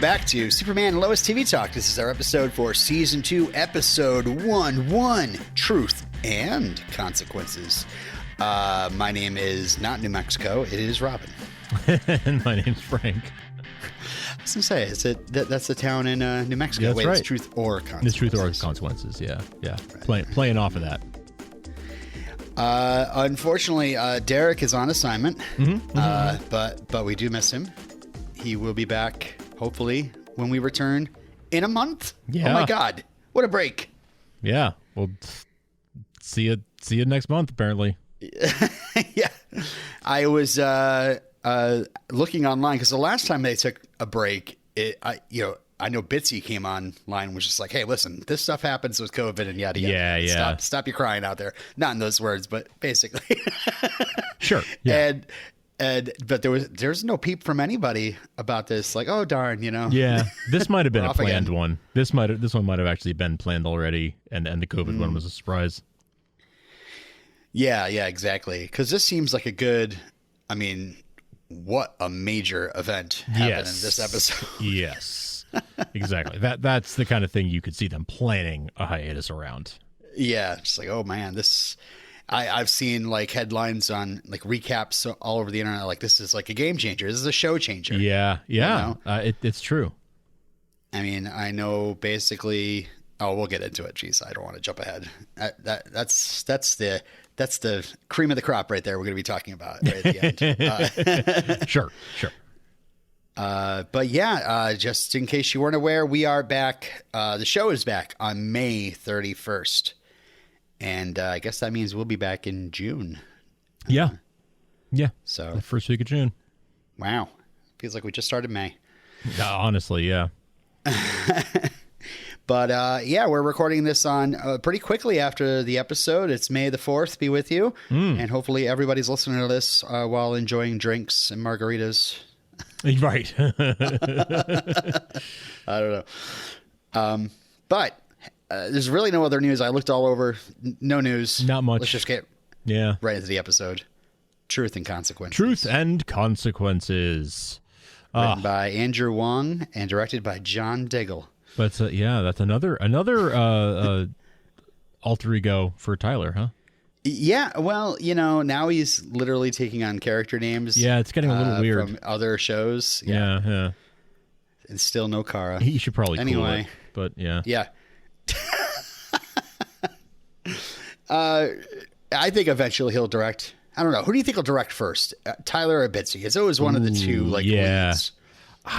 back to Superman and Lois TV Talk. This is our episode for Season 2, Episode 1, Truth and Consequences. My name is not New Mexico. It is Robin. And my name's Frank. I was going to say, that's the town in New Mexico. That's right. It's Truth or Consequences. It's Truth or Consequences, yeah. Right. Playing off of that. Unfortunately, Derek is on assignment, but we do miss him. He will be back, hopefully, when we return in a month. Yeah. Oh, my God. What a break. Yeah. Well, see you next month, apparently. Yeah. I was looking online because the last time they took a break, I know Bitsy came online and was just like, hey, listen, this stuff happens with COVID and yada, yada. Yeah. Stop your crying out there. Not in those words, but basically. Sure. Yeah. But there's no peep from anybody about this. Like, oh, darn, Yeah. This might have been a planned again. one. This one might have actually been planned already. And the COVID one was a surprise. Yeah, exactly. Because this seems like what a major event happened in this episode. Yes. Exactly. That's the kind of thing you could see them planning a hiatus around. Yeah, just like, oh man, I've seen like headlines on like recaps all over the internet. Like, this is like a game changer. This is a show changer. Yeah. It's true. I mean, I know basically. Oh, we'll get into it. Jeez, I don't want to jump ahead. That's the cream of the crop right there. We're going to be talking about right at the end. Sure. But yeah, just in case you weren't aware, we are back. The show is back on May 31st. And I guess that means we'll be back in June. Yeah. So The first week of June. Wow. Feels like we just started May. Honestly, yeah. But we're recording this on pretty quickly after the episode. It's May the 4th. Be with you. And hopefully everybody's listening to this while enjoying drinks and margaritas. Right. I don't know. But there's really no other news. I looked all over. No news. Not much. Let's just get right into the episode. Truth and Consequences. Truth and Consequences. Written by Andrew Wong and directed by John Diggle. But that's another alter ego for Tyler, huh? Yeah, well, now he's literally taking on character names. Yeah, it's getting a little weird from other shows. Yeah. And still no Kara. He should probably cool anyway. it, but yeah. Yeah. I think eventually he'll direct. I don't know. Who do you think will direct first, Tyler or Bitsy? It's always one of the two. Leads.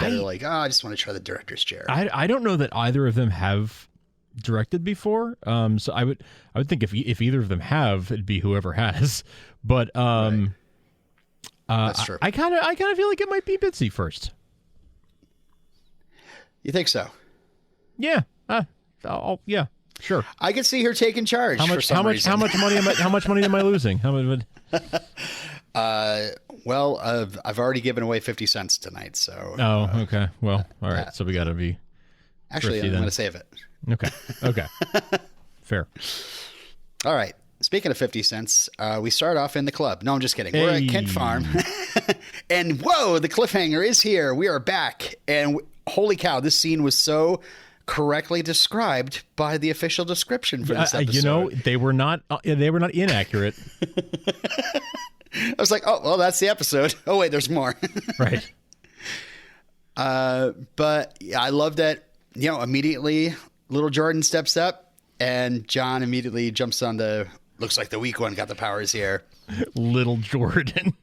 They're like, I just want to try the director's chair. I don't know that either of them have directed before. So I would think if either of them have, it'd be whoever has. But Right. That's true. I kind of feel like it might be Bitsy first. You think so? Yeah. Yeah. Sure. I could see her taking charge. How much money am I losing? Well, I've already given away 50 cents tonight, so. Oh, okay. Well, all right. So we got to be. Actually, I'm going to save it. Okay. Fair. All right. Speaking of 50 cents, we start off in the club. No, I'm just kidding. We're at Kent Farm. And whoa, the cliffhanger is here. We are back. And holy cow, this scene was so correctly described by the official description for this episode. They were not inaccurate. I was like, oh, well, that's the episode. Oh, wait, there's more. Right. But I love that, immediately little Jordan steps up and John immediately jumps on looks like the weak one got the powers here. Little Jordan.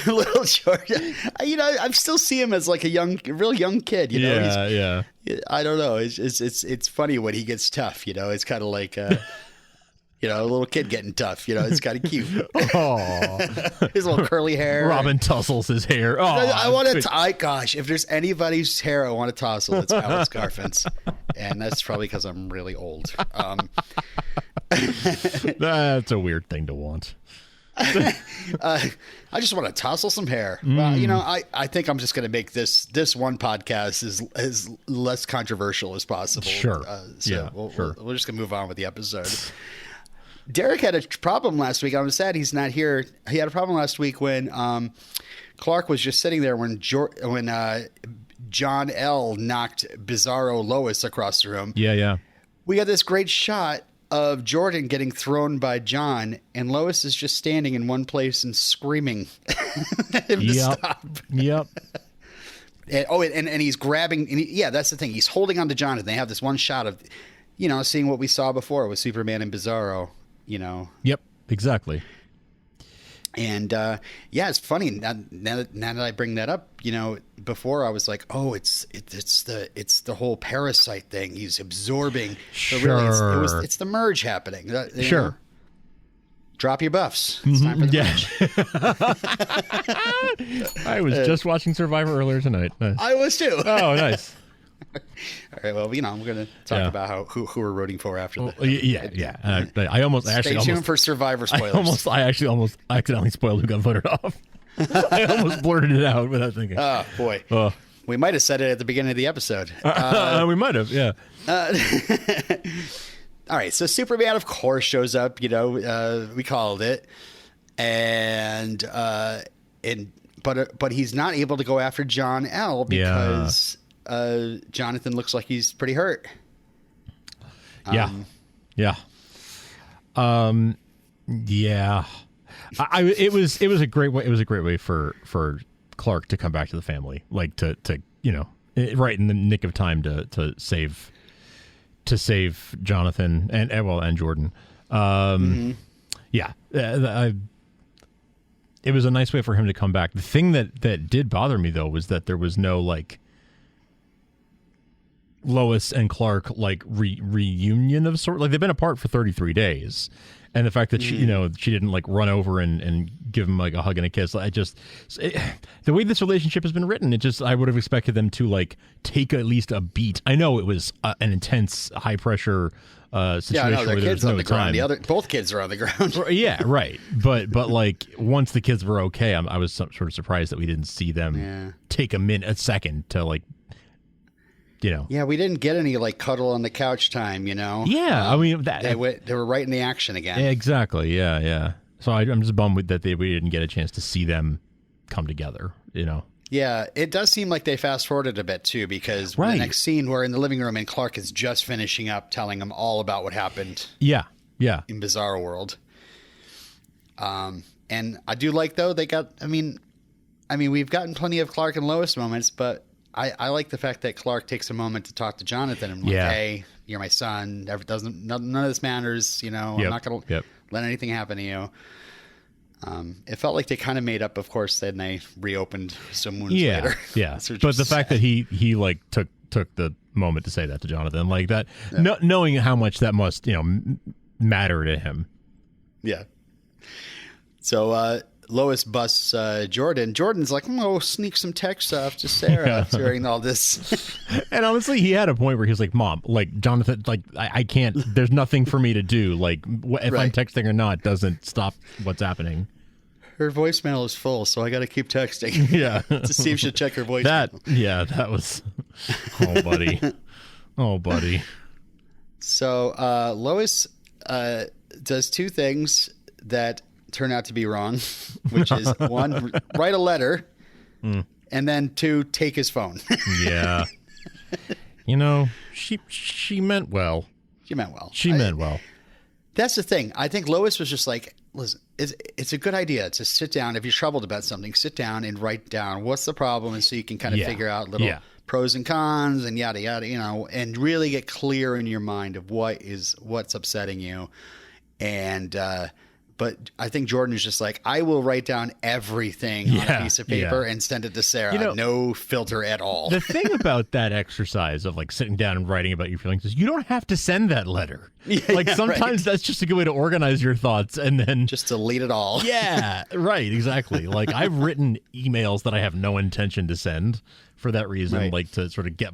Little Jordan. I still see him as like a real young kid, Yeah. I don't know. It's funny when he gets tough, It's kind of like a little kid getting tough, It's kind of cute. Oh, his little curly hair. Robin tussles his hair. Oh, I want to. Gosh, if there's anybody's hair I want to tussle, it's Alex Garfin's, and that's probably because I'm really old. That's a weird thing to want. I just want to tussle some hair. Well, I think I'm just going to make this one podcast as less controversial as possible. Sure. We're just going to move on with the episode. Derek had a problem last week. I'm sad he's not here. He had a problem last week when Clark was just sitting there when Jon-El knocked Bizarro Lois across the room. Yeah. We got this great shot of Jordan getting thrown by John, and Lois is just standing in one place and screaming at him to stop. Yep. And he's grabbing. And that's the thing. He's holding on to John, and they have this one shot of, seeing what we saw before with Superman and Bizarro. Yep. Exactly. And it's funny now that I bring that up. Before I was like, oh, it's the whole parasite thing. He's absorbing. Sure. But really, it's the merge happening. Sure. Know? Drop your buffs. It's time for the merge. I was just watching Survivor earlier tonight. Nice. I was too. Oh, nice. All right. Well, we're going to talk about who we're rooting for after that. Yeah. Stay tuned for Survivor spoilers. I actually almost accidentally spoiled who got voted off. I almost blurted it out without thinking. Oh boy. We might have said it at the beginning of the episode. We might have. Yeah. All right. So Superman, of course, shows up. We called it, but he's not able to go after Jon-El because. Jonathan looks like he's pretty hurt. Yeah. It was a great way. It was a great way for Clark to come back to the family, like to right in the nick of time to save Jonathan and Jordan. Yeah. It was a nice way for him to come back. The thing that did bother me though was that there was no like Lois and Clark like reunion of sort. Like they've been apart for 33 days, and the fact that she didn't like run over and give him like a hug and a kiss. The way this relationship has been written, I would have expected them to like take at least a beat. I know it was an intense, high pressure situation. Yeah, no, their kids on the ground. Time. Both kids are on the ground. Yeah, right. But like once the kids were okay, I was sort of surprised that we didn't see them take a second to like. Yeah, we didn't get any like cuddle on the couch time, Yeah, I mean they were right in the action again. Exactly. Yeah. So I'm just bummed that we didn't get a chance to see them come together. Yeah, it does seem like they fast forwarded a bit too, because the next scene we're in the living room and Clark is just finishing up telling him all about what happened. Yeah. In Bizarro World. And I do like though they got. I mean, we've gotten plenty of Clark and Lois moments, but. I like the fact that Clark takes a moment to talk to Jonathan and like, hey, you're my son. None of this matters. I'm not going to let anything happen to you. It felt like they kind of made up, of course, then they reopened some wounds later. Yeah. But the fact that he like took the moment to say that to Jonathan like that, knowing how much that must, matter to him. Yeah. So, Lois busts Jordan. Jordan's like, sneak some texts off to Sarah during all this. And honestly, he had a point where he was like, Mom, like, Jonathan, like, I can't, there's nothing for me to do. Like, if I'm texting or not doesn't stop what's happening. Her voicemail is full, so I got to keep texting. Yeah. To see if she'll check her voicemail. That was, oh, buddy. Oh, buddy. So Lois does two things that turn out to be wrong, which is one, write a letter, and then two, take his phone. Yeah. She meant well. She meant well. She meant well. That's the thing. I think Lois was just like, listen, it's a good idea to sit down. If you're troubled about something, sit down and write down what's the problem, and so you can kind of figure out little pros and cons and yada yada, and really get clear in your mind of what's upsetting you. And but I think Jordan is just like, I will write down everything on a piece of paper and send it to Sarah. No filter at all. The thing about that exercise of like sitting down and writing about your feelings is you don't have to send that letter. Sometimes that's just a good way to organize your thoughts and then just delete it all. Yeah, right. Exactly. Like I've written emails that I have no intention to send for that reason, like to sort of get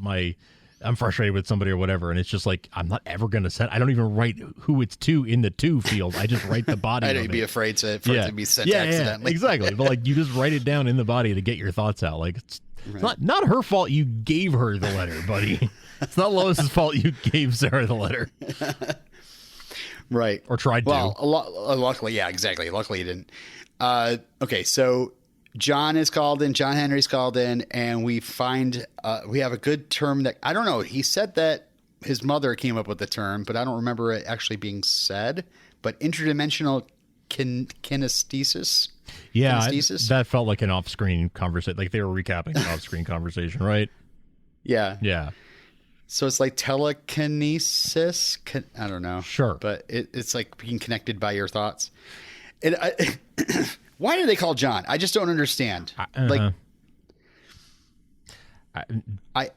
I'm frustrated with somebody or whatever, and it's just like I'm not ever going to send. I don't even write who it's to in the to field. I just write the body. I'd be afraid for it to be sent accidentally. Exactly. But like you just write it down in the body to get your thoughts out. Like it's not her fault you gave her the letter, buddy. It's not Lois's fault you gave Sarah the letter. Right. Or tried to. Well, luckily, yeah, exactly. Luckily you didn't. Okay, so John is called in. John Henry's called in, and we find we have a good term that I don't know. He said that his mother came up with the term, but I don't remember it actually being said. But interdimensional kinesthesis. Yeah, kinesthesis? That felt like an off-screen conversation. Like they were recapping an off-screen conversation, right? Yeah. Yeah. So it's like telekinesis. I don't know. Sure. But it's like being connected by your thoughts. Why do they call John? I just don't understand. Like, I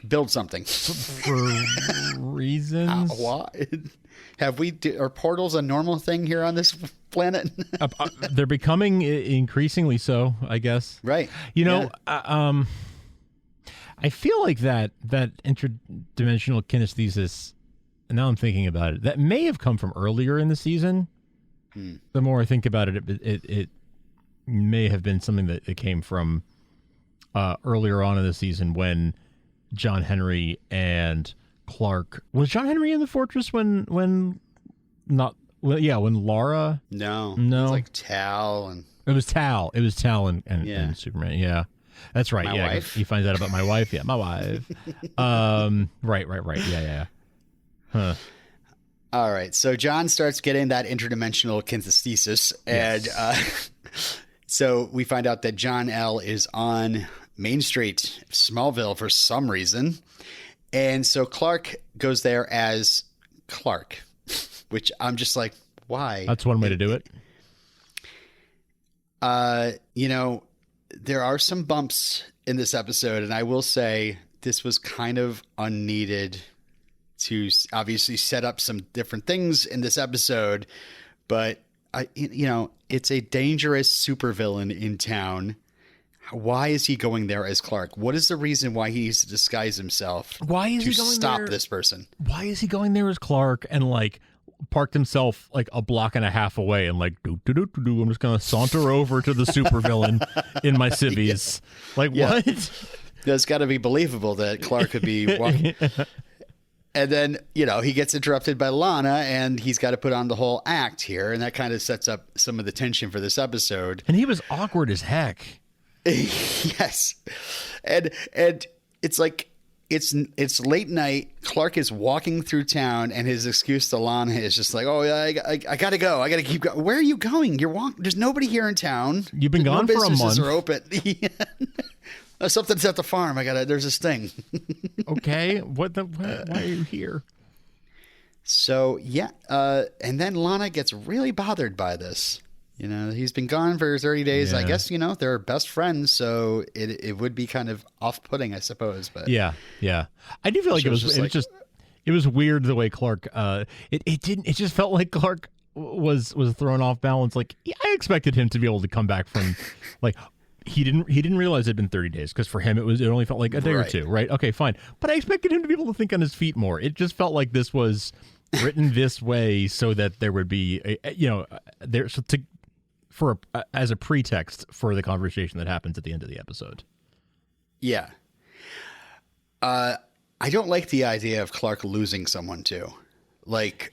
build something for reasons. Why are portals a normal thing here on this planet? They're becoming increasingly so, I guess. Right. You know, I feel like that interdimensional kinesthesis. And now I'm thinking about it. That may have come from earlier in the season. The more I think about it, it may have been something that it came from earlier on in the season when John Henry and Clark. Was John Henry in the fortress when Laura? No. It was like Tal and it was Tal and Superman. Yeah, that's right. My wife. He finds out about my wife. Yeah, my wife. Right. Yeah. Huh. All right, so John starts getting that interdimensional kinesthesis, and so we find out that Jon-El is on Main Street, Smallville, for some reason, and so Clark goes there as Clark, which I'm just like, why? That's one way to do it. You know, there are some bumps in this episode, and I will say this was kind of unneeded to obviously set up some different things in this episode, but it's a dangerous supervillain in town. Why is he going there as Clark? What is the reason why he needs to disguise himself? Why is he going stop there? This person? Why is he going there as Clark and like parked himself like a block and a half away and like I'm just gonna saunter over to the supervillain in my civvies? What? That's got to be believable that Clark could be walking. And then, he gets interrupted by Lana, and he's got to put on the whole act here, and that kind of sets up some of the tension for this episode. And he was awkward as heck. Yes. And it's like it's late night. Clark is walking through town, and his excuse to Lana is just like, "Oh, yeah, I got to go. I got to keep going." Where are you going? You're walking. There's nobody here in town. You've been gone for a month. Businesses are open. Something's at the farm. There's this thing. Okay. Why are you here? So, and then Lana gets really bothered by this. He's been gone for 30 days. Yeah. I guess, they're best friends. So it would be kind of off-putting, I suppose. But yeah. I do feel like it was weird the way Clark, it just felt like Clark was thrown off balance. Like I expected him to be able to come back from like, He didn't realize it had been 30 days because for him it only felt like a day or two, right? Okay, fine. But I expected him to be able to think on his feet more. It just felt like this was written this way so that there would be as a pretext for the conversation that happens at the end of the episode. Yeah. I don't like the idea of Clark losing someone too. Like,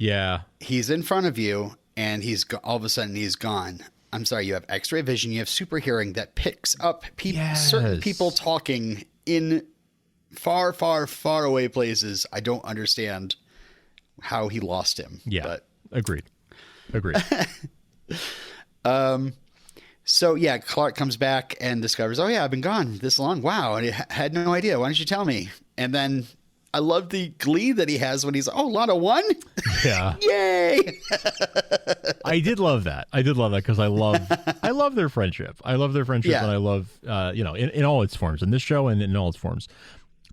he's in front of you and all of a sudden he's gone. I'm sorry, you have X-ray vision, you have super hearing that picks up certain people talking in far, far, far away places. I don't understand how he lost him. Yeah, but agreed. So, Clark comes back and discovers, oh, yeah, I've been gone this long. Wow, and I had no idea. Why didn't you tell me? And then I love the glee that he has when he's, Lana won? Yeah. Yay! I did love that because I love their friendship. And I love, in all its forms, in this show and in all its forms.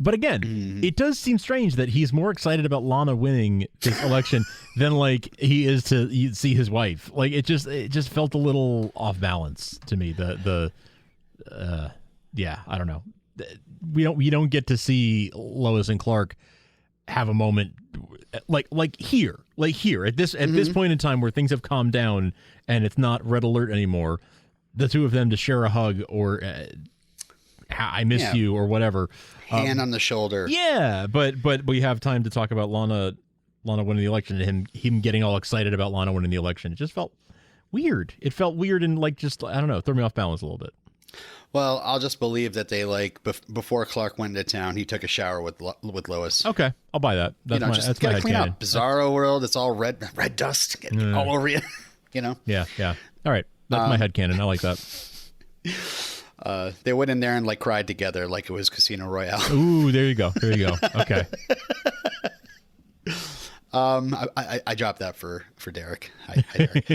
But again, it does seem strange that he's more excited about Lana winning this election than like he is to see his wife. Like it just felt a little off balance to me. I don't know. We don't get to see Lois and Clark have a moment like here at this point in time where things have calmed down and it's not red alert anymore. The two of them to share a hug or I miss you or whatever. Hand on the shoulder. Yeah, but we have time to talk about Lana winning the election and him getting all excited about Lana winning the election. It just felt weird. It felt weird and like just, I don't know, threw me off balance a little bit. Well, I'll just believe that they before Clark went into town, he took a shower with Lois. Okay, I'll buy that. That's Just that's gotta my clean headcanon. up. Bizarro world. It's all red dust all over you. Yeah. All right, that's my headcanon. I like that. They went in there and cried together like it was Casino Royale. Ooh, there you go. Okay. I dropped that for Derek. Hi Derek.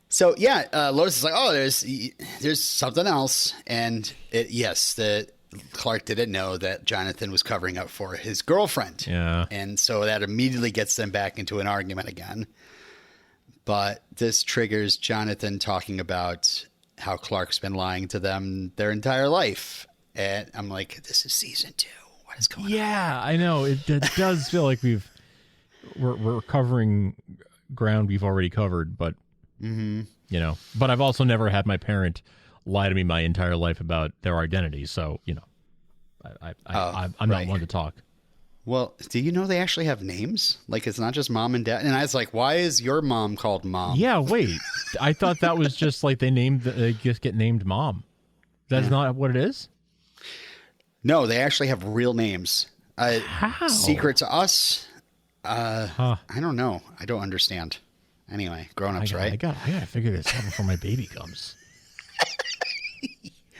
So yeah, Lois is like, oh, there's something else, and the Clark didn't know that Jonathan was covering up for his girlfriend. Yeah, and so that immediately gets them back into an argument again. But this triggers Jonathan talking about how Clark's been lying to them their entire life, and I'm like, this is season 2. What is going on? Yeah, I know. It does feel like we're covering ground we've already covered, but but I've also never had my parent lie to me my entire life about their identity, so I'm not one to talk. Well, do you know they actually have names? It's not just mom and dad. And I was like, why is your mom called Mom? Yeah, wait. I thought that was just they just get named Mom. That's not what it is? No, they actually have real names. How? Secret to us. I don't know. I don't understand. Anyway, grown-ups, right? I gotta figure this out before my baby comes.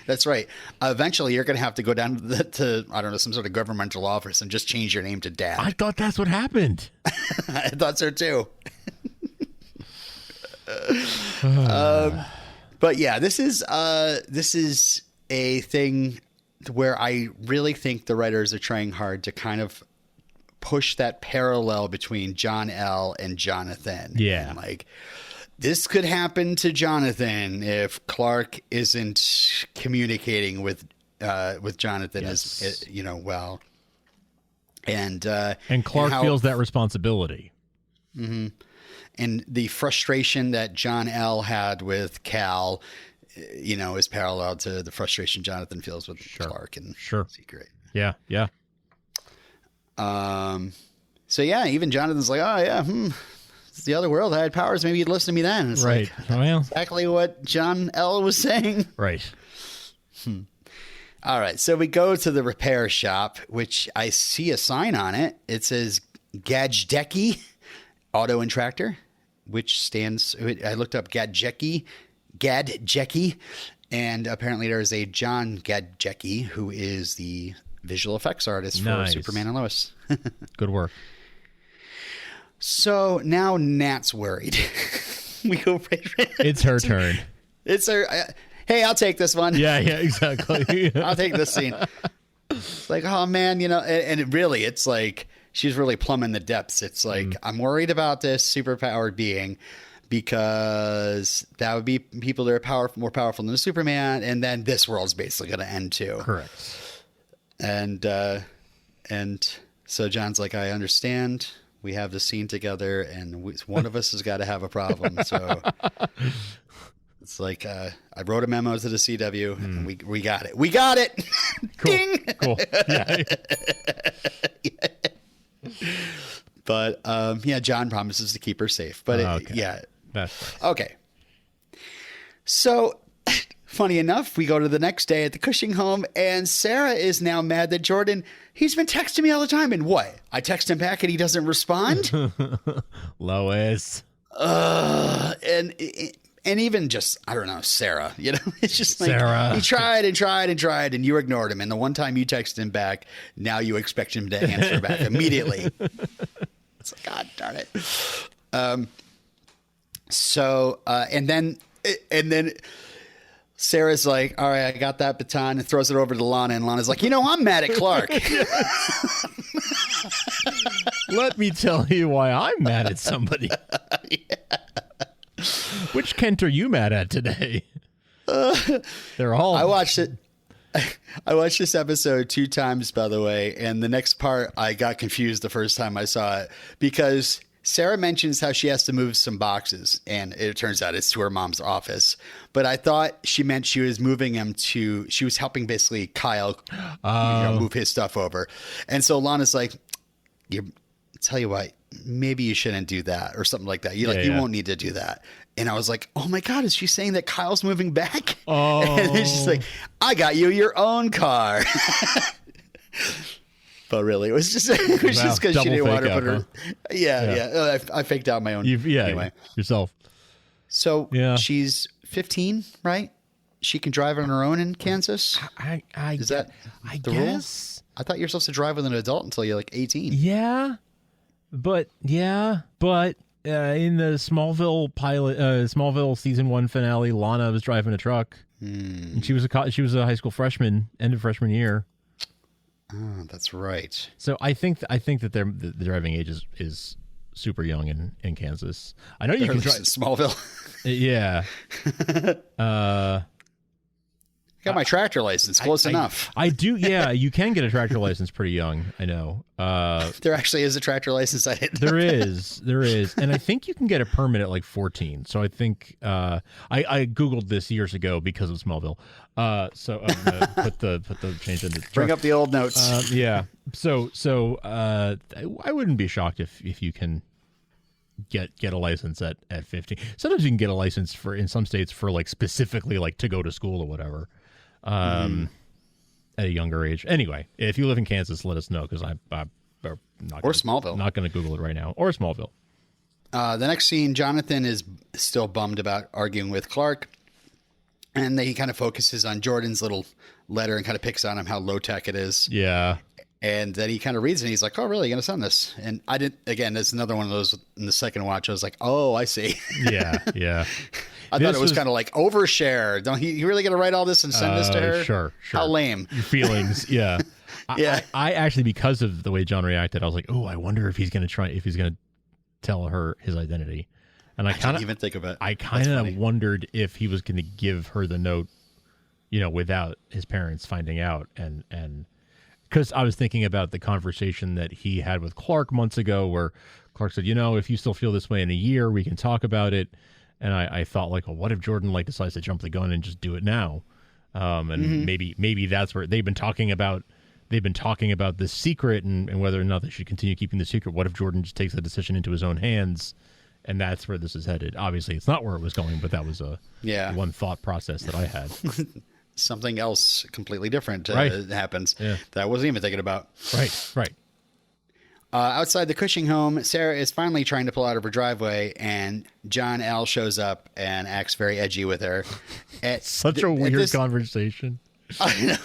That's right. Eventually, you're going to have to go down to I don't know, some sort of governmental office and just change your name to Dad. I thought that's what happened. I thought so too. But yeah, this is a thing where I really think the writers are trying hard to kind of push that parallel between Jon-El and Jonathan. Yeah. And this could happen to Jonathan if Clark isn't communicating with Jonathan as well. And Clark feels that responsibility. Mm-hmm. And the frustration that Jon-El had with Cal, is parallel to the frustration Jonathan feels with Clark and Secret. Yeah. So yeah, even Jonathan's like, oh yeah, it's the other world. I had powers. Maybe you'd listen to me then. It's right. Well, exactly what Jon-El was saying. Right. All right. So we go to the repair shop, which I see a sign on it. It says Gadjecki Auto and Tractor, which stands, I looked up Gadjecki, and apparently there's a John Gadjecki who is the visual effects artist for Superman and Lois. Good work. So now Nat's worried. We go right. It's her turn. It's her. Hey, I'll take this one. Yeah, exactly. I'll take this scene. It's like, oh man, and it's like she's really plumbing the depths. It's like, I'm worried about this superpowered being because that would be people that are more powerful than Superman, and then this world's basically going to end too. Correct. And so John's like, I understand. We have the scene together, and one of us has got to have a problem. So it's like I wrote a memo to the CW, and we got it. We got it. Cool. Ding. Cool. Yeah. But John promises to keep her safe. But That's okay. So. Funny enough, we go to the next day at the Cushing home, and Sarah is now mad that Jordan, he's been texting me all the time. And what? I text him back and he doesn't respond? Lois. And even just, I don't know, Sarah, it's just like, Sarah. He tried and tried and tried, and you ignored him. And the one time you texted him back, now you expect him to answer back immediately. It's like, God darn it. And then Sarah's like, all right, I got that baton, and throws it over to Lana, and Lana's like, I'm mad at Clark. Let me tell you why I'm mad at somebody. Which Kent are you mad at today? They're all. I watched this episode 2 times, by the way, and the next part I got confused the first time I saw it because Sarah mentions how she has to move some boxes, and it turns out it's to her mom's office. But I thought she meant she was moving him she was helping basically Kyle move his stuff over. And so Lana's like, tell you what, maybe you shouldn't do that or something like that. You won't need to do that. And I was like, oh my God, is she saying that Kyle's moving back? Oh. And then she's like, I got you your own car. But really, it was just because she didn't want to put her. Huh? Yeah. I faked out my own. Anyway. Yourself. So she's 15, right? She can drive on her own in Kansas. I guess. Rule? I thought you're supposed to drive with an adult until you're like 18. Yeah, but in the Smallville season 1 finale, Lana was driving a truck, and she was a high school freshman, end of freshman year. Oh, that's right. So I think that the driving age is super young in Kansas. I know you can drive Smallville. Yeah. Got my tractor license. Close enough. I do. Yeah, you can get a tractor license pretty young. I know. There actually is a tractor license. There is, and I think you can get a permit at like 14. So I think I Googled this years ago because of Smallville. So put the change in the bring up the old notes. Yeah. So I wouldn't be shocked if you can get a license at 15. Sometimes you can get a license in some states for like specifically like to go to school or whatever. At a younger age. Anyway, if you live in Kansas, let us know because I'm not Smallville. Not going to Google it right now. Or Smallville. The next scene, Jonathan is still bummed about arguing with Clark, and he kind of focuses on Jordan's little letter and kind of picks on him how low tech it is. Yeah. And then he kind of reads it and he's like, oh, really? You're going to send this? And I didn't, again, that's another one of those in the second watch. I was like, oh, I see. Yeah. I thought it was kind of like overshare. Don't you really going to write all this and send this to her? Sure. How lame. Your feelings. Yeah. Yeah. I actually, because of the way John reacted, I was like, oh, I wonder if he's going to tell her his identity. And I didn't even think of it. I kind of wondered if he was going to give her the note, without his parents finding out. And because I was thinking about the conversation that he had with Clark months ago where Clark said, if you still feel this way in a year, we can talk about it. And I thought like, well, what if Jordan decides to jump the gun and just do it now? And maybe that's where they've been talking about this secret and whether or not they should continue keeping the secret. What if Jordan just takes the decision into his own hands? And that's where this is headed. Obviously, it's not where it was going, but that was one thought process that I had. Something else completely different happens that I wasn't even thinking about. Right. Outside the Cushing home, Sarah is finally trying to pull out of her driveway, and Jon-El shows up and acts very edgy with her. Such a weird conversation. I know.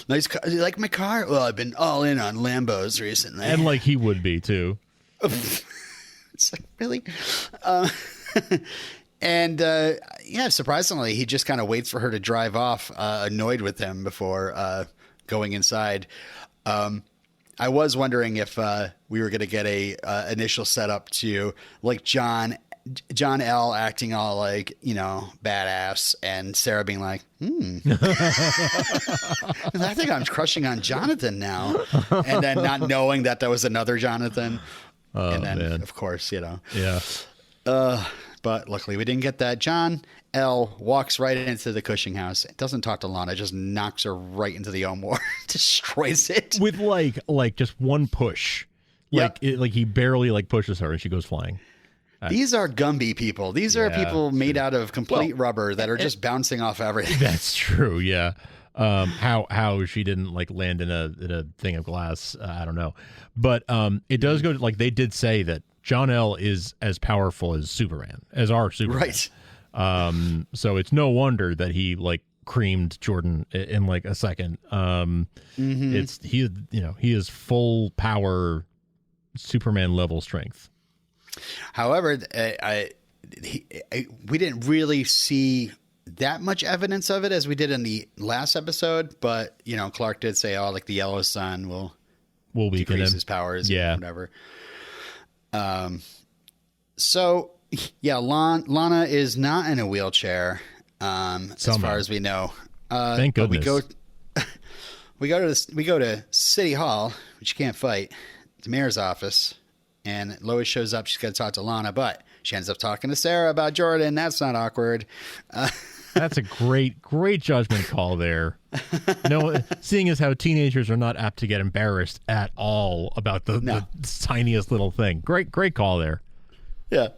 Nice car. You like my car? Well, I've been all in on Lambos recently. And like he would be, too. It's like, really? And surprisingly, he just kind of waits for her to drive off, annoyed with him before going inside. I was wondering if we were going to get a initial setup to like Jon-El acting all like, badass, and Sarah being like, I think I'm crushing on Jonathan now. And then not knowing that was another Jonathan. Oh, and then, man. of course, Yeah. But luckily we didn't get that. Jon-El walks right into the Cushing house. Doesn't talk to Lana, just knocks her right into the Elmore, destroys it with like just one push. Like he barely pushes her and she goes flying. These are Gumby people. These are people made out of complete rubber that are just bouncing off everything. That's true. Yeah. How she didn't land in a thing of glass, I don't know, but it does go to, they did say that Jon-El is as powerful as Superman, as our Superman. Right. So it's no wonder that he creamed Jordan in a second. He is full power Superman level strength. However, we didn't really see that much evidence of it as we did in the last episode, but Clark did say, the yellow sun will decrease his powers, whatever. So Lana is not in a wheelchair, as far as we know. Thank goodness. We go to City Hall, which you can't fight, the mayor's office, and Lois shows up. She's got to talk to Lana, but she ends up talking to Sarah about Jordan. That's not awkward. That's a great judgment call there. No, seeing as how teenagers are not apt to get embarrassed at all about the tiniest little thing. Great call there. Yeah.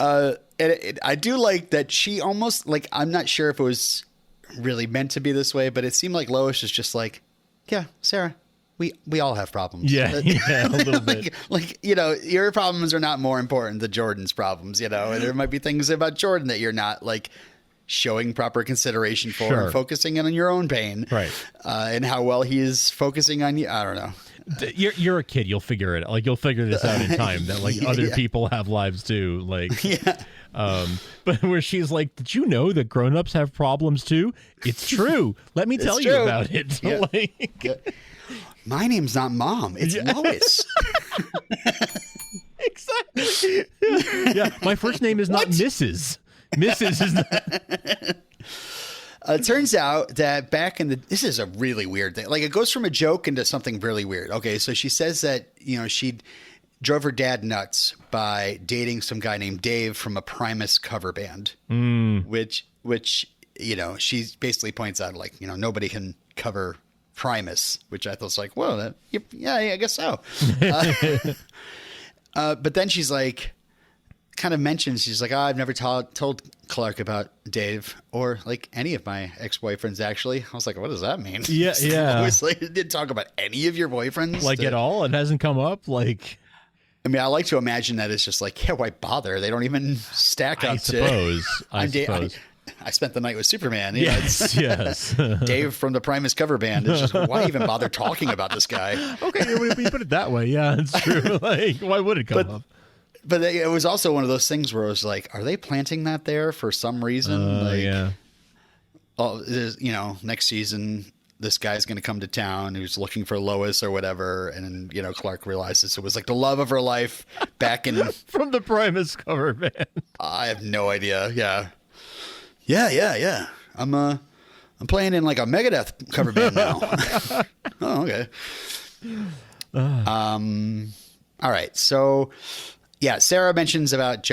I do like that she almost, like, I'm not sure if it was really meant to be this way, but it seemed like Lois is just like, yeah, Sarah, we all have problems. Yeah, a little bit. Like, you know, your problems are not more important than Jordan's problems, you know, and there might be things about Jordan that you're not, like, showing proper consideration for, and focusing in on your own pain. Right. And how well he is focusing on you. I don't know. You're a kid. You'll figure it out. Like, you'll figure this out in time that, like, other people have lives too. Like, but where she's like, did you know that grown-ups have problems too? It's true. Let me tell you about it. Yeah. Like, my name's not Mom. It's Lois. Exactly. Yeah. My first name is not Mrs. Mrs. is not. It turns out that this is a really weird thing. Like, it goes from a joke into something really weird. Okay, so she says that, you know, she drove her dad nuts by dating some guy named Dave from a Primus cover band, which, you know, she basically points out, like, you know, nobody can cover Primus, which I thought was like, whoa, yeah, I guess so. But then she's like, kind of mentions, she's like, oh, I've never told Clark about Dave or, like, any of my ex-boyfriends, actually. I was like, what does that mean? Yeah. Obviously, didn't talk about any of your boyfriends. Like, at all? It hasn't come up? Like, I mean, I like to imagine that it's just like, yeah, why bother? They don't even stack up to... I suppose. I spent the night with Superman. You yes, know, yes. Dave from the Primus cover band. It's just, why even bother talking about this guy? Okay, when you put it that way, yeah, it's true. Like, why would it come up? But it was also one of those things where it was like, are they planting that there for some reason? Yeah. Oh, you know, next season, this guy's going to come to town who's looking for Lois or whatever. And, you know, Clark realizes it was like the love of her life back in... From the Primus cover band. I have no idea. Yeah. Yeah. I'm playing in like a Megadeth cover band now. Oh, okay. All right. So... yeah, Sarah mentions about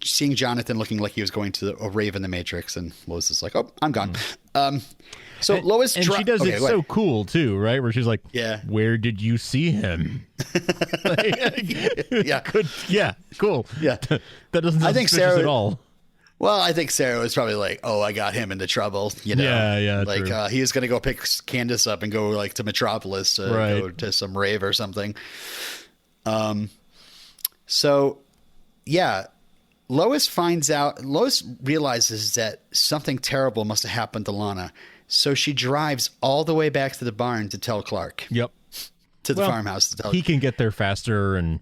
seeing Jonathan looking like he was going to a rave in the Matrix, and Lois is like, "Oh, I'm gone." So Lois, and she does it so cool too, right? Where she's like, "Yeah, where did you see him?" Yeah, good, yeah, cool. Yeah, that doesn't sound suspicious at all. Well, I think Sarah was probably like, "Oh, I got him into trouble," you know? Yeah, like true. He was going to go pick Candace up and go like to Metropolis to go to some rave or something. So, yeah, Lois realizes that something terrible must have happened to Lana. So she drives all the way back to the barn to tell Clark. Yep. To the farmhouse to tell he can get there faster and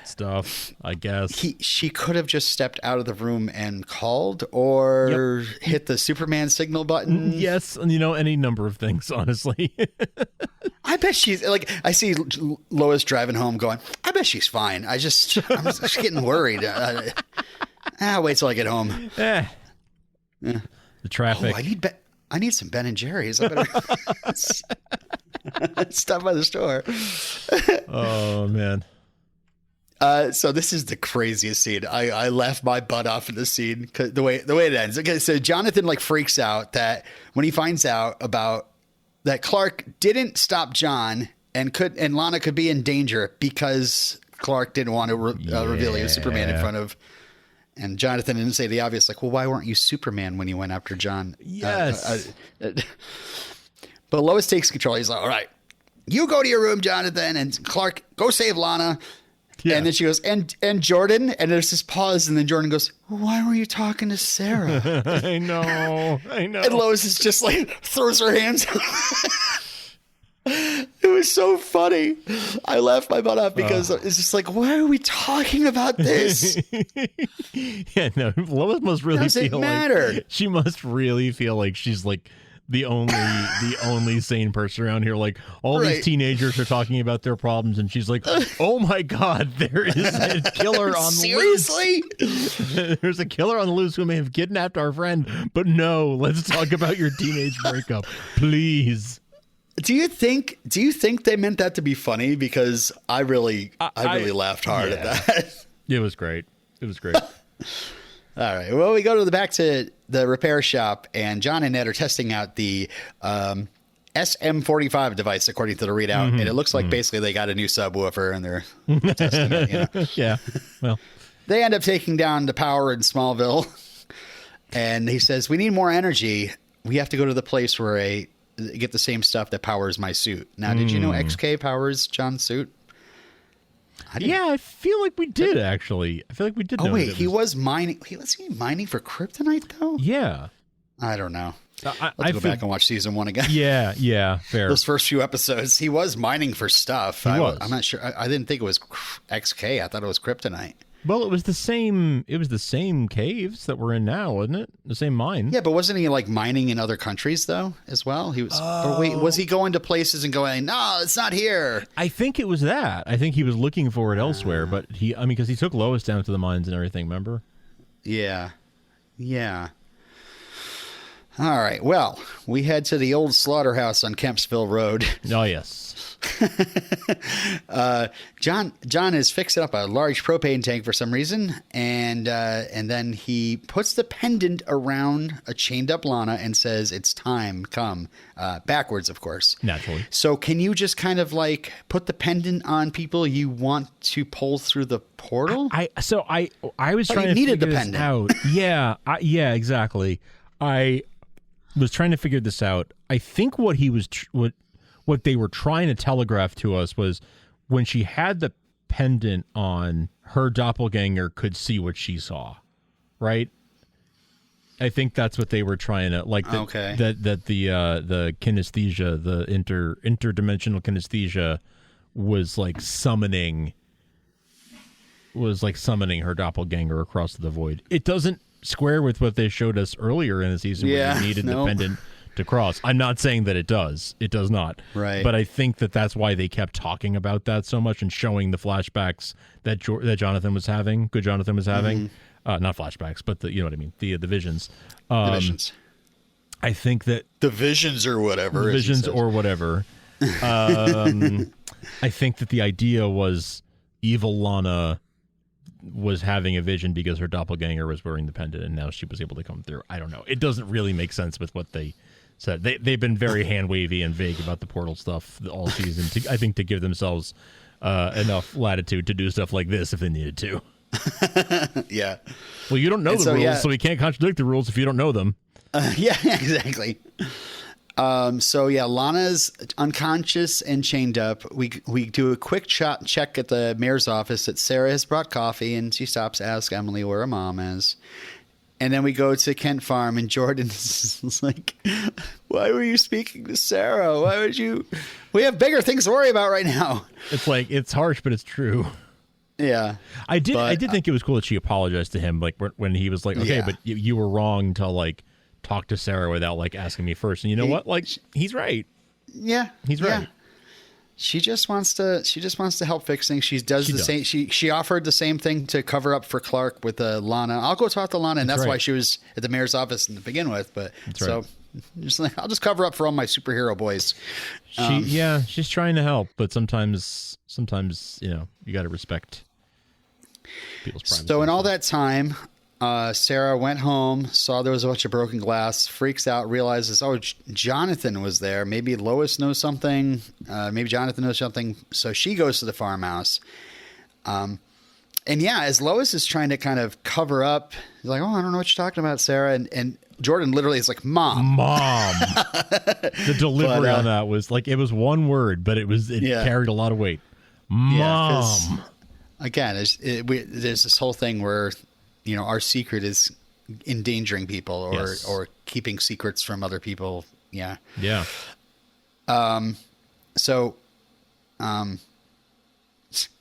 stuff, I guess. She could have just stepped out of the room and called or hit the Superman signal button. Yes, and, you know, any number of things, honestly. I bet she's like, I see Lois driving home going, I bet she's fine. I'm just getting worried. Wait till I get home. Yeah. The traffic. Oh, I need some Ben and Jerry's. I better stop by the store. Oh, man. So this is the craziest scene. I laughed my butt off in this scene, 'cause the way it ends. Okay, so Jonathan like freaks out that when he finds out about that Clark didn't stop John and Lana could be in danger because Clark didn't want to reveal he was Superman in front of. And Jonathan didn't say the obvious, like, well, why weren't you Superman when you went after John? Yes. But Lois takes control. He's like, all right, you go to your room, Jonathan, and Clark, go save Lana. Yeah. And then she goes, and Jordan, and there's this pause, and then Jordan goes, why were you talking to Sarah? I know. And Lois is just like, throws her hands up. It was so funny. I laughed my butt off because it's just like, why are we talking about this? Yeah, no, Lois must really feel like she must really feel like she's like the only sane person around here. Like all these teenagers are talking about their problems, and she's like, "Oh my God, there is a killer on the loose. Seriously, there's a killer on the loose who may have kidnapped our friend. But no, let's talk about your teenage breakup, please." Do you think they meant that to be funny? Because I really laughed hard at that. It was great. All right. Well, we go to back to the repair shop, and John and Ned are testing out the SM45 device, according to the readout. And it looks like basically they got a new subwoofer, and they're testing it. You know? Yeah. Well, they end up taking down the power in Smallville. And he says, we need more energy. We have to go to the place where I get the same stuff that powers my suit. Now, did you know XK powers John's suit? Yeah, I feel like we did, actually. I feel like we did. Oh, wait, he was mining. Was he mining for kryptonite, though? Yeah. I don't know. I go back and watch season 1 again. Yeah, fair. Those first few episodes, he was mining for stuff. Was. I'm not sure. I didn't think it was XK. I thought it was kryptonite. Well, it was the same. It was the same caves that we're in now, wasn't it? The same mine. Yeah, but wasn't he like mining in other countries though, as well? He was. Or wait, was he going to places and going, no, it's not here? I think it was that. I think he was looking for it elsewhere, but because he took Lois down to the mines and everything. Remember? Yeah. All right. Well, we head to the old slaughterhouse on Kempsville Road. Oh yes. John is fixing up a large propane tank for some reason, and then he puts the pendant around a chained up Lana and says, "It's time, come." Backwards, of course. Naturally. So, can you just kind of like put the pendant on people you want to pull through the portal? I was trying to needed figure the this pendant. out. Yeah, exactly. I was trying to figure this out. I think what he was what they were trying to telegraph to us was when she had the pendant on, her doppelganger could see what she saw, right? I think that's what they were trying to like. That the kinesthesia, the interdimensional kinesthesia, was like summoning her doppelganger across the void. It doesn't square with what they showed us earlier in the season where you needed the pendant to cross. I'm not saying that it does. It does not. Right. But I think that's why they kept talking about that so much and showing the flashbacks that Jonathan was having. Good Jonathan was having. Not flashbacks, but you know what I mean. The visions. The visions. I think that the visions or whatever. Visions or whatever. I think that the idea was evil Lana was having a vision because her doppelganger was wearing the pendant, and now she was able to come through. I don't know. It doesn't really make sense with what they said. They've been very hand wavy and vague about the portal stuff all season. I think to give themselves enough latitude to do stuff like this if they needed to. Yeah. Well, you don't know the rules, so we can't contradict the rules if you don't know them. Yeah, exactly. Lana's unconscious and chained up. We do a quick check at the mayor's office that Sarah has brought coffee, and she stops to ask Emily where her mom is. And then we go to Kent Farm, and Jordan is like, why were you speaking to Sarah? Why would you? We have bigger things to worry about right now. It's like, it's harsh, but it's true. Yeah. I did think it was cool that she apologized to him, like when he was like, okay, but you were wrong to like talk to Sarah without like asking me first. And you know what? Like, he's right. Yeah. He's right. She just wants to help fix things. She does the same. She offered the same thing to cover up for Clark with Lana. I'll go talk to Lana, and that's why she was at the mayor's office to begin with. But just like, I'll just cover up for all my superhero boys. She's trying to help, but sometimes you got to respect people's privacy. So in all that time, Sarah went home, saw there was a bunch of broken glass, freaks out, realizes, Jonathan was there. Maybe Lois knows something. Maybe Jonathan knows something. So she goes to the farmhouse. As Lois is trying to kind of cover up, he's like, I don't know what you're talking about, Sarah. And Jordan literally is like, Mom. The delivery on that was like, it was one word, but it carried a lot of weight. Mom. Again, there's this whole thing where, our secret is endangering people or keeping secrets from other people. Yeah. Yeah.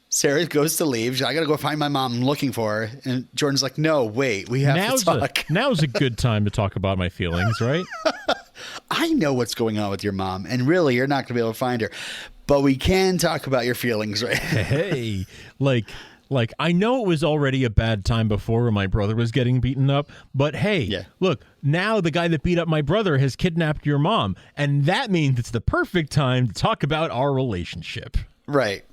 Sarah goes to leave. I got to go find my mom. I'm looking for her. And Jordan's like, no, wait, we have to talk. Now's a good time to talk about my feelings, right? I know what's going on with your mom, and really, you're not going to be able to find her. But we can talk about your feelings, right? Hey, like I know it was already a bad time before when my brother was getting beaten up, but hey, look, now the guy that beat up my brother has kidnapped your mom, and that means it's the perfect time to talk about our relationship. Right.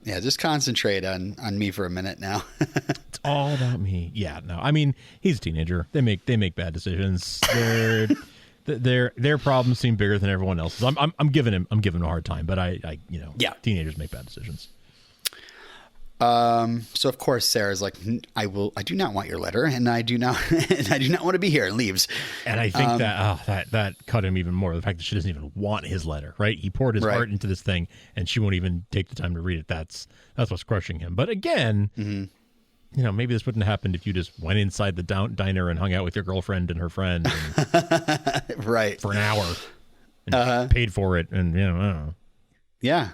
Yeah, just concentrate on me for a minute now. all about me. Yeah, no. I mean, he's a teenager. They make bad decisions. Their problems seem bigger than everyone else's. I'm giving him a hard time, but teenagers make bad decisions. So of course Sarah's like, I do not want your letter, and I do not want to be here, and leaves. And I think that cut him even more. The fact that she doesn't even want his letter, right? He poured his heart into this thing, and she won't even take the time to read it. That's what's crushing him. But again, maybe this wouldn't have happened if you just went inside the diner and hung out with your girlfriend and her friend, and, right, for an hour, and paid for it, and I don't know. Yeah.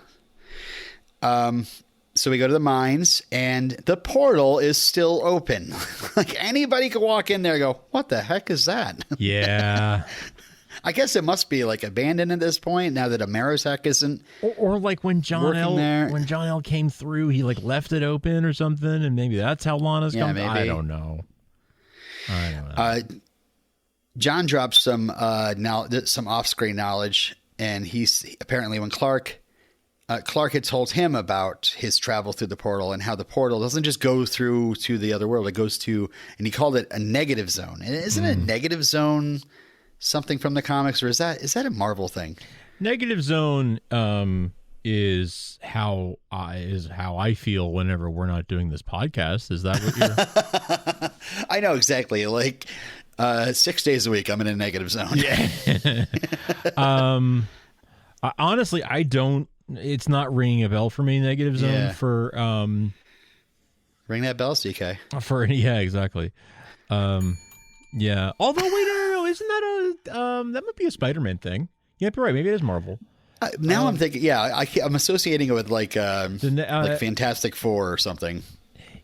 So we go to the mines, and the portal is still open. Like anybody could walk in there and go, what the heck is that? Yeah. I guess it must be like abandoned at this point now that Amerisek isn't. Or like when Jon-El came through, he like left it open or something, and maybe that's how Lana's come. Maybe. I don't know. John drops some off-screen knowledge, and he's apparently when Clark had told him about his travel through the portal and how the portal doesn't just go through to the other world. It goes to, and he called it a negative zone. And isn't a negative zone something from the comics, or is that a Marvel thing? Negative zone is how I feel whenever we're not doing this podcast. Is that what you're? I know exactly. Like 6 days a week, I'm in a negative zone. Yeah. Honestly, I don't. It's not ringing a bell for me. Negative zone for ring that bell, CK. Exactly. Yeah. Although wait, no, isn't that that might be a Spider-Man thing? Yeah, you're right. Maybe it is Marvel. Now I'm thinking. Yeah, I'm associating it with like Fantastic Four or something.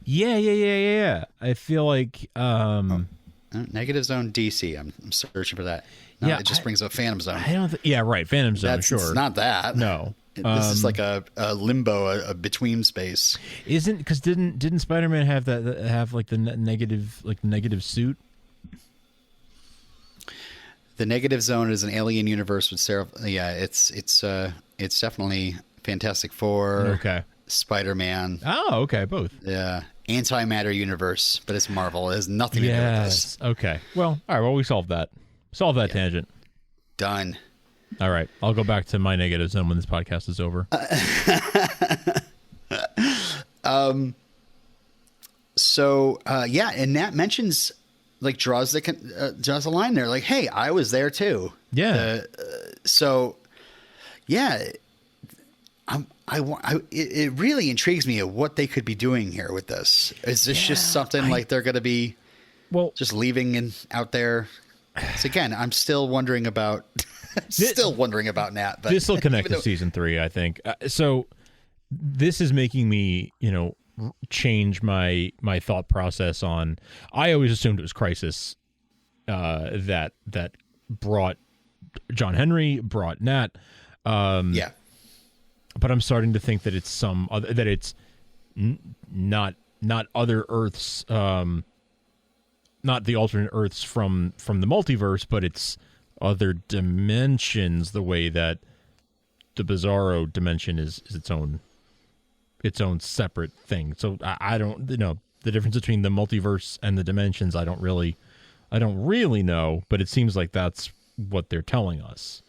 Yeah. I feel like Negative Zone DC. I'm searching for that. No, it just brings up Phantom Zone. I don't. Right. Phantom Zone. Sure. It's not that. No. This is like a limbo, a between space. Isn't because didn't Spider-Man have the negative suit? The negative zone is an alien universe with Sarah. Yeah, it's definitely Fantastic Four. Okay. Spider-Man. Oh, okay, both. Yeah, antimatter universe, but it's Marvel. It has nothing to do with this. Okay. Well, all right. Well, we solved that. Tangent. Done. All right. I'll go back to my negative zone when this podcast is over. And Nat mentions, like, draws a line there, like, hey, I was there too. Yeah. It really intrigues me of what they could be doing here with this. Is this just something like they're going to be just leaving out there? So again, I'm still wondering about Nat. But this will connect to season 3, I think. So this is making me, change my thought process on. I always assumed it was Crisis that brought John Henry, brought Nat. But I'm starting to think that it's some other, that it's not other Earths. Not the alternate Earths from the multiverse, but it's other dimensions. The way that the Bizarro dimension is its own separate thing. So I don't, the difference between the multiverse and the dimensions. I don't really know, but it seems like that's what they're telling us.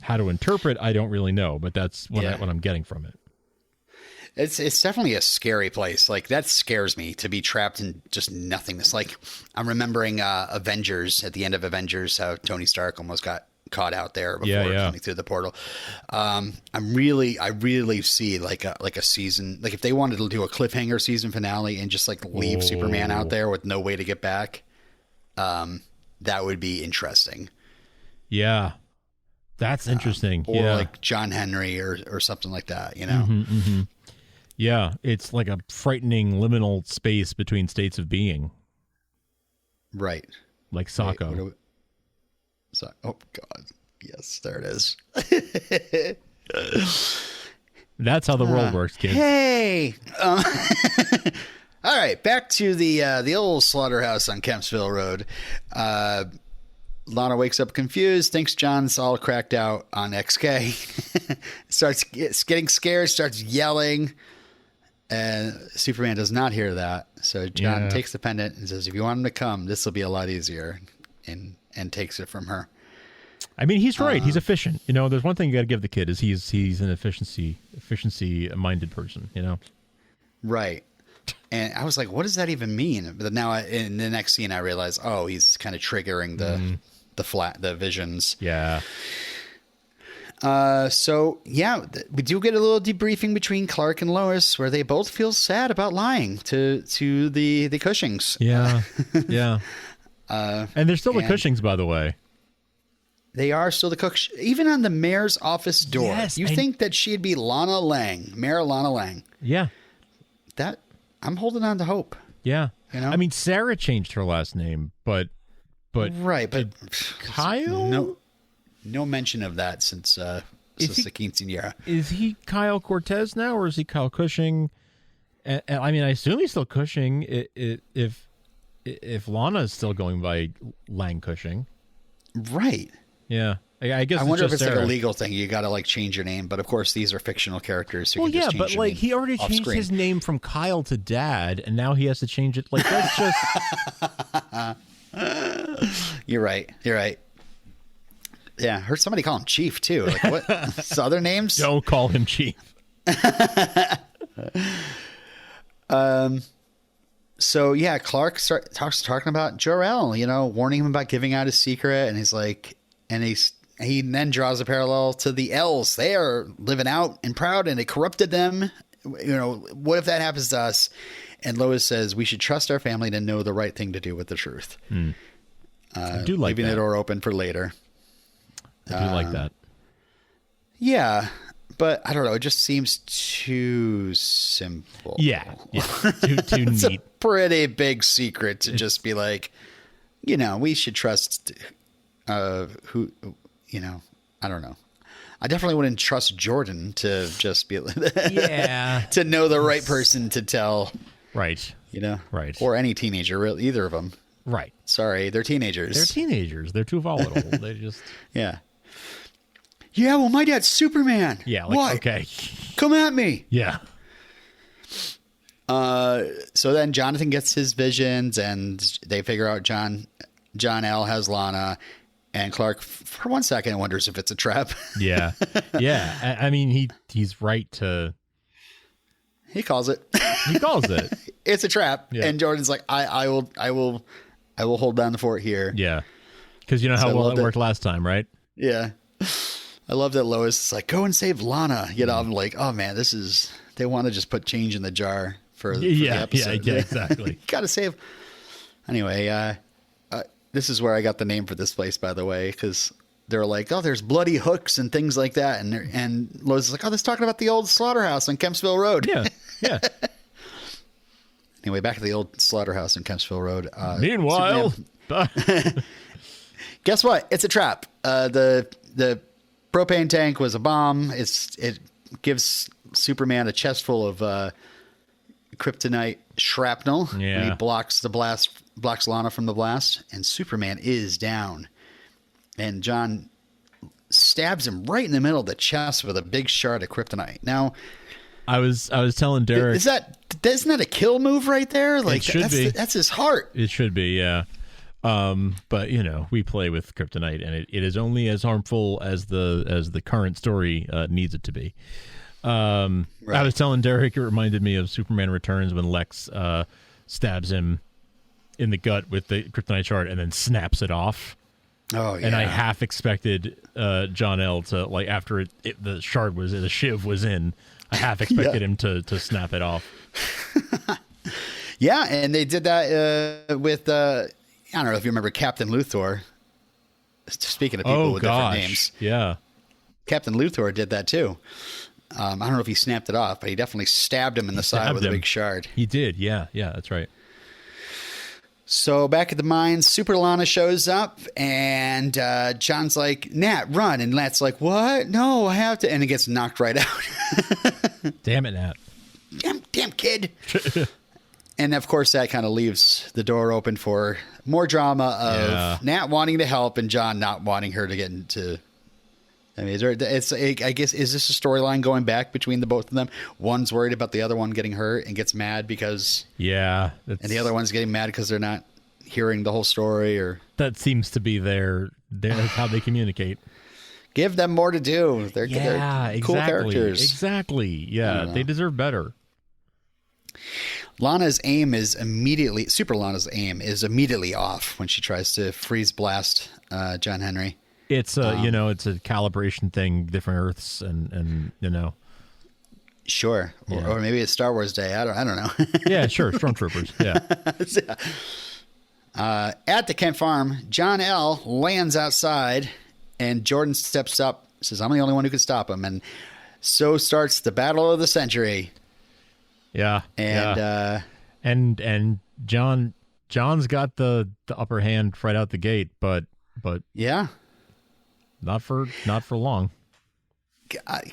How to interpret, I don't really know, but that's what I'm getting from it. It's definitely a scary place. Like, that scares me, to be trapped in just nothingness. Like, I'm remembering Avengers, at the end of Avengers, how Tony Stark almost got caught out there before coming through the portal. I really see like a season, like if they wanted to do a cliffhanger season finale and just like leave Superman out there with no way to get back, that would be interesting. Yeah. That's interesting. Or like John Henry or something like that, Mm-hmm, mm-hmm. Yeah, it's like a frightening liminal space between states of being. Right. Like Sako. Oh, God. Yes, there it is. That's how the world works, kids. Hey! All right, back to the old slaughterhouse on Kempsville Road. Lana wakes up confused, thinks John's all cracked out on XK. Starts getting scared, starts yelling. And Superman does not hear that. So John takes the pendant and says, if you want him to come, this will be a lot easier, and takes it from her. I mean, he's right. He's efficient. You know, there's one thing you got to give the kid is he's an efficiency-minded person, you know? Right. And I was like, what does that even mean? But now in the next scene, I realize, oh, he's kind of triggering the visions. Yeah. So yeah, we do get a little debriefing between Clark and Lois where they both feel sad about lying to the Cushings. Yeah. Yeah. And they're still the Cushings, by the way. They are still the Cooks. Even on the mayor's office door, yes, you think that she'd be Lana Lang, Mayor Lana Lang. Yeah. That I'm holding on to hope. Yeah. You know? I mean, Sarah changed her last name, but right, but Kyle? No mention of that since the quinceañera. Is he Kyle Cortez now, or is he Kyle Cushing? And I mean, I assume he's still Cushing if Lana is still going by Lang Cushing. Right. Yeah. I guess I wonder if it's Sarah. like a legal thing. You got to like change your name, but of course these are fictional characters. So Well, you can yeah, just change but your like name he already off changed screen. his name from Kyle to Dad, and now he has to change it. Like that's just. You're right. Yeah, I heard somebody call him Chief too. Like what? His other names? Don't call him Chief. So yeah, Clark talking about Jor-El, you know, warning him about giving out his secret, and he's like, he then draws a parallel to the L's. They are living out and proud, and it corrupted them. You know, what if that happens to us? And Lois says we should trust our family to know the right thing to do with the truth. I do like leaving that. the door open for later. I do like that. Yeah, but I don't know. It just seems too simple. Yeah. Too It's neat. a pretty big secret to just be like, you know, we should trust who, you know, I don't know. I definitely wouldn't trust Jordan to just be to know the right person to tell. Right. You know? Right. Or any teenager, really, either of them. Right. Sorry, they're teenagers. They're teenagers. They're too volatile. They just. Yeah. Yeah, well, my dad's Superman. Yeah. Like, what? okay. Come at me. Yeah. So then Jonathan gets his visions, and they figure out Jon-El has Lana, and Clark for 1 second wonders if it's a trap. Yeah. Yeah. I mean, he's right to. He calls it. He calls it. It's a trap. Yeah. And Jordan's like, I will hold down the fort here. Yeah. Because you know how well it worked last time, right? Yeah. I love that Lois is like, go and save Lana. You know, I'm like, oh man, they want to just put change in the jar for the episode. Yeah, exactly. Gotta save. Anyway, this is where I got the name for this place, by the way, because they're like, oh, there's bloody hooks and things like that. And Lois is like, oh, that's talking about the old slaughterhouse on Kempsville Road. Yeah. Yeah. Anyway, back to the old slaughterhouse on Kempsville Road. Meanwhile, guess what? It's a trap. The propane tank was a bomb. It gives Superman a chest full of kryptonite shrapnel. Yeah. And he blocks Lana from the blast, and Superman is down. And John stabs him right in the middle of the chest with a big shard of kryptonite. Now, I was telling Derek, isn't that a kill move right there? Like, it should be. That's his heart. It should be, yeah. But you know, we play with kryptonite, and it is only as harmful as the current story needs it to be. Right. I was telling Derek, it reminded me of Superman Returns when Lex stabs him in the gut with the kryptonite shard and then snaps it off. Oh yeah. And I half expected Jon-El to, like, after the shiv was in, I half expected him to snap it off. Yeah, and they did that with I don't know if you remember Captain Luthor. Speaking of people with different names. Yeah. Captain Luthor did that too. I don't know if he snapped it off, but he definitely stabbed him in the side with a big shard. He did, yeah, that's right. So back at the mines, Super Lana shows up, and John's like, Nat, run. And Nat's like, what? No, I have to. And it gets knocked right out. Damn it, Nat. Damn kid. And of course, that kind of leaves the door open for more drama of Nat wanting to help and John not wanting her to get into I mean, I guess, is this a storyline going back between the both of them? One's worried about the other one getting hurt and gets mad because, and the other one's getting mad because they're not hearing the whole story, or that seems to be their how they communicate. Give them more to do. They're cool characters. Exactly. Yeah, they deserve better. Super Lana's aim is immediately off when she tries to freeze blast John Henry. It's it's a calibration thing, different Earths, and Sure, Yeah. or maybe it's Star Wars Day. I don't know. Yeah, sure, stormtroopers. Yeah. At the Kent farm, Jon-El lands outside, and Jordan steps up, says, "I'm the only one who can stop him," and so starts the battle of the century. Yeah, and John's got the upper hand right out the gate, but yeah. Not for long.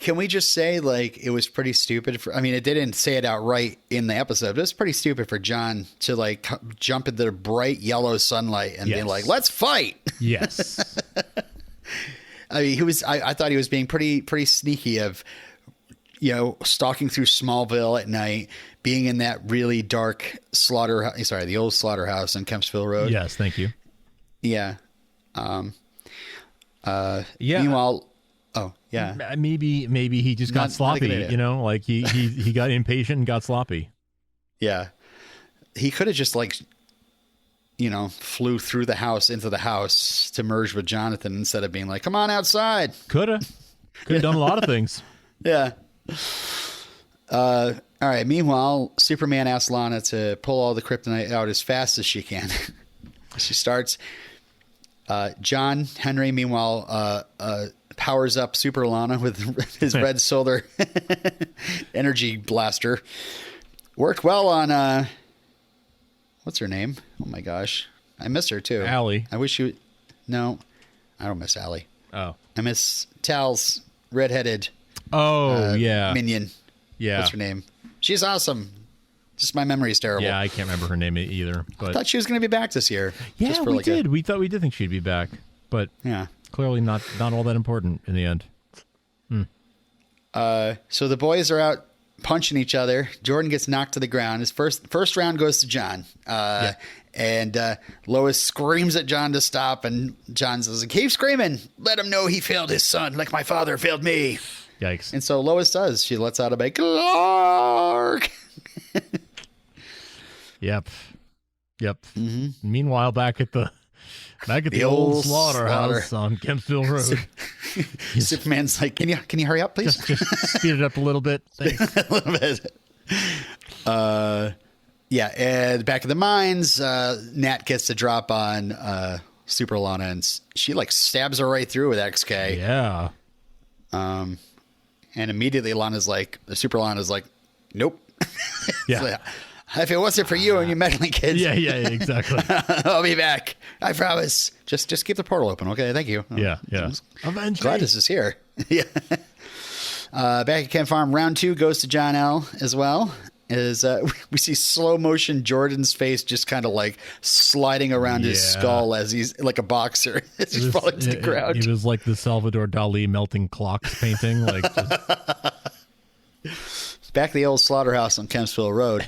Can we just say, like, it was pretty stupid it didn't say it outright in the episode, but it's pretty stupid for John to, like, jump into the bright yellow sunlight and be like, let's fight. Yes. I mean, I thought he was being pretty sneaky of, stalking through Smallville at night, being in that really dark the old slaughterhouse on Kempsville Road. Yes. Thank you. Yeah. Meanwhile, maybe he just got sloppy. Like he got impatient and got sloppy. Yeah, he could have just flew through the house into the house to merge with Jonathan instead of being like, "Come on outside." Could have done a lot of things. Yeah. All right. Meanwhile, Superman asks Lana to pull all the kryptonite out as fast as she can. She starts. John Henry, meanwhile, powers up Super Lana with his red solar energy blaster. Worked well on, what's her name? Oh my gosh. I miss her too. Allie. I wish you, no, I don't miss Allie. Oh. I miss Tal's redheaded minion. Yeah. What's her name? She's awesome. Just my memory is terrible. Yeah, I can't remember her name either. But I thought she was going to be back this year. Yeah, we did. We did think she'd be back, but clearly not all that important in the end. So the boys are out punching each other. Jordan gets knocked to the ground. His first round goes to John. And Lois screams at John to stop, and John says, "Keep screaming. Let him know he failed his son like my father failed me." Yikes. And so Lois does. She lets out a big Clark. Yep. Mm-hmm. Meanwhile, back at the old slaughterhouse on Kempsville Road, Superman's like, "Can you hurry up, please? Just speed it up a little bit, thanks." A little bit. And back in the mines, Nat gets the drop on Super Lana, and she stabs her right through with XK. Yeah. And immediately Super Lana's like, "Nope." Yeah. If it wasn't for you and your meddling kids. Yeah, exactly. I'll be back. I promise. Just keep the portal open, okay? Thank you. Yeah. I'm glad this is here. Yeah. Back at Kent Farm, round 2 goes to Jon-El as well. We see slow motion Jordan's face just kind of sliding around his skull as he's like a boxer. As he's falling to the ground. It was like the Salvador Dali melting clocks painting. Back at the old slaughterhouse on Kempsville Road.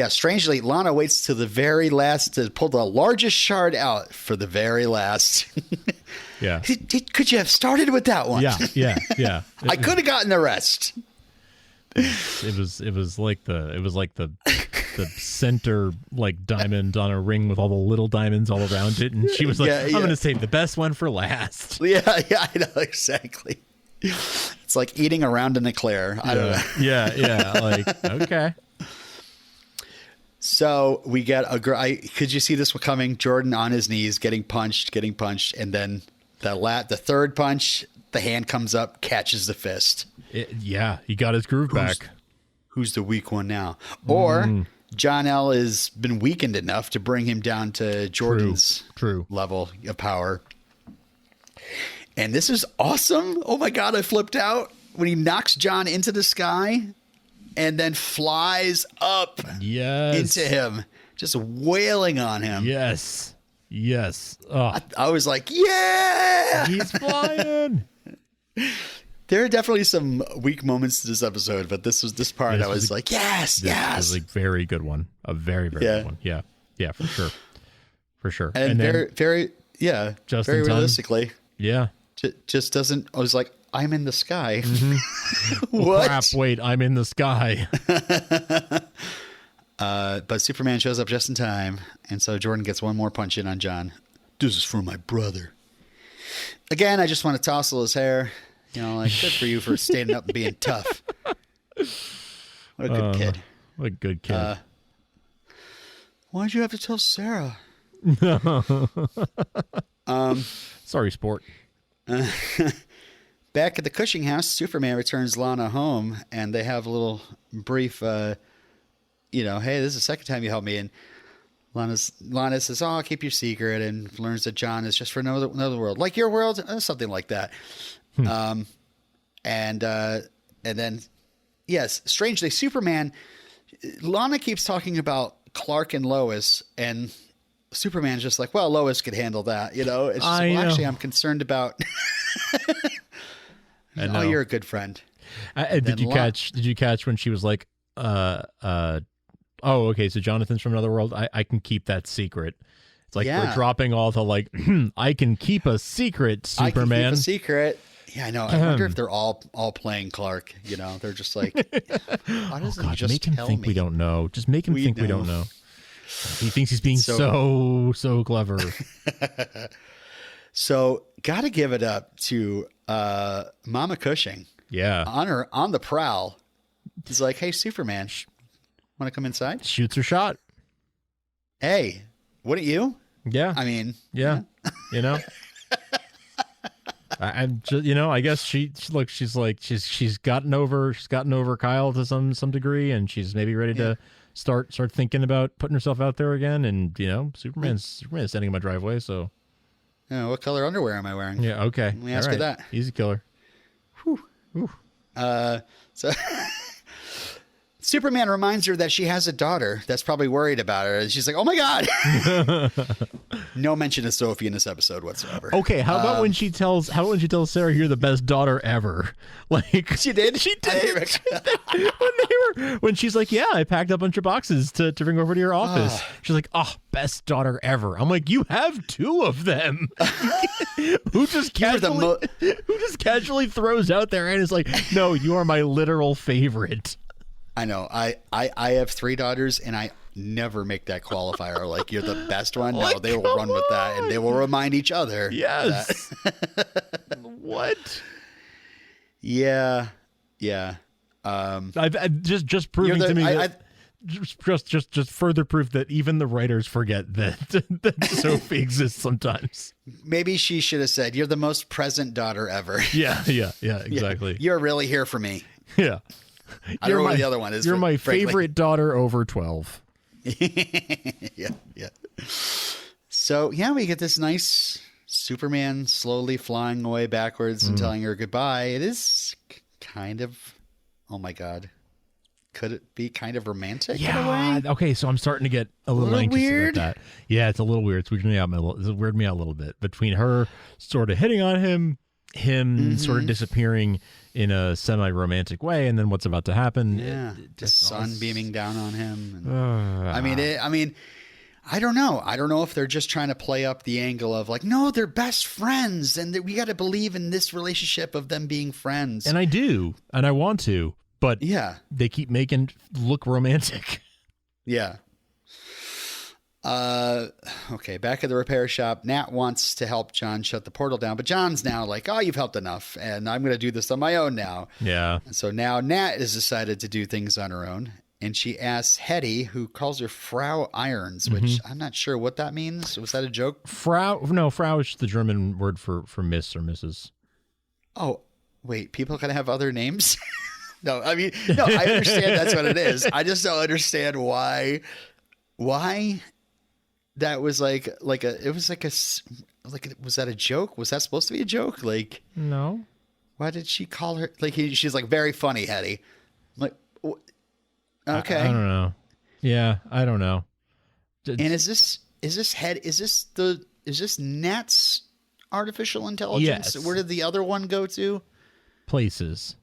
Strangely, Lana waits to the very last to pull the largest shard out for the very last. Yeah. Could you have started with that one? Yeah. I could have gotten the rest. It was like the center diamond on a ring with all the little diamonds all around it, and she was like, "I'm going to save the best one for last." Yeah, I know exactly. It's like eating around an eclair. I don't know. Yeah. Okay. So we get could you see this one coming? Jordan on his knees, getting punched, and then the third punch, the hand comes up, catches the fist. He got his groove back. Who's the weak one now? Or Jon-El has been weakened enough to bring him down to Jordan's True. level of power. And this is awesome. Oh my God, I flipped out when he knocks John into the sky and then flies up into him, just wailing on him. Yes. Oh. I was like, yeah! He's flying! There are definitely some weak moments to this episode, but this part I was like, yes. This was a very good one. A very, very good one. Yeah. Yeah, for sure. For sure. And very just very in time. Realistically. Yeah. Just doesn't, I was like, I'm in the sky. Mm-hmm. What? Crap, wait, I'm in the sky. But Superman shows up just in time. And so Jordan gets one more punch in on Jon. This is for my brother. Again, I just want to tousle his hair. You know, like, good for you for standing up and being tough. What a good kid. What a good kid. Why'd you have to tell Sarah? Sorry, sport. Back at the Cushing house, Superman returns Lana home, and they have a little brief, hey, this is the second time you helped me. And Lana says, oh, I'll keep your secret, and learns that Jon is just for another world. Like your world? Something like that. And then, yes, strangely, Superman, Lana keeps talking about Clark and Lois, and Superman's just like, well, Lois could handle that, you know? It's just, actually, I'm concerned about. Oh, you're a good friend. Did you catch when she was like, oh, okay, so Jonathan's from another world. I can keep that secret. It's like we're dropping all the like, I can keep a secret, Superman. I can keep a secret. Yeah, I know. I wonder if they're all playing Clark. You know, they're just like, why doesn't he just make him tell think me? we don't know. Just make him think we don't know. He thinks he's being so clever. So, gotta give it up to Mama Cushing. Yeah, on the prowl. He's like, hey, Superman, want to come inside? Shoots her shot. Hey, wouldn't you? Yeah. I mean, yeah. You know. I'm just, I guess she's gotten over Kyle to some degree, and she's maybe ready to start thinking about putting herself out there again. And Superman's standing in my driveway, so. Yeah, what color underwear am I wearing? Yeah, okay. Let me ask you that. Easy killer. Whew. So Superman reminds her that she has a daughter that's probably worried about her. And she's like, oh my God. No mention of Sophie in this episode whatsoever. Okay. How about when she tells Sarah you're the best daughter ever? Like she did. when she's like, yeah, I packed up a bunch of boxes to bring over to your office. She's like, oh, best daughter ever. I'm like, you have two of them. Who just casually throws out there and is like, no, you are my literal favorite. I know. I have three daughters, and I never make that qualifier. Like, you're the best one. No, they will run with that, and they will remind each other. Yes. What? Yeah. I've just proving to me that just further proof that even the writers forget that Sophie exists sometimes. Maybe she should have said, "You're the most present daughter ever." Yeah. Exactly. Yeah, you're really here for me. Yeah. I don't know what the other one is. You're my favorite daughter over 12. Yeah. So, we get this nice Superman slowly flying away backwards and telling her goodbye. It is kind of, oh my God. Could it be kind of romantic in a way? Okay, so I'm starting to get a little anxious weird about that. Yeah, it's a little weird. It's weirding me out a little bit. Between her sort of hitting on him sort of disappearing in a semi-romantic way, and then what's about to happen. Yeah, the sun beaming down on him. And, I don't know. I don't know if they're just trying to play up the angle of like, no, they're best friends, and we got to believe in this relationship of them being friends. And I do, and I want to, but they keep making look romantic. Yeah. Okay, back at the repair shop, Nat wants to help Jon shut the portal down, but Jon's now like, oh, you've helped enough, and I'm going to do this on my own now. Yeah. And so now Nat has decided to do things on her own, and she asks Hetty, who calls her Frau Irons, which I'm not sure what that means. Was that a joke? Frau is the German word for Miss or Mrs. Oh, wait, people can have other names? No, I understand that's what it is. I just don't understand why that was was that a joke? Was that supposed to be a joke? Like, no. Why did she call her she's like, very funny, Hetty. I'm like, okay. I don't know. Yeah, I don't know. And is this Nat's artificial intelligence? Yes. Where did the other one go to? places.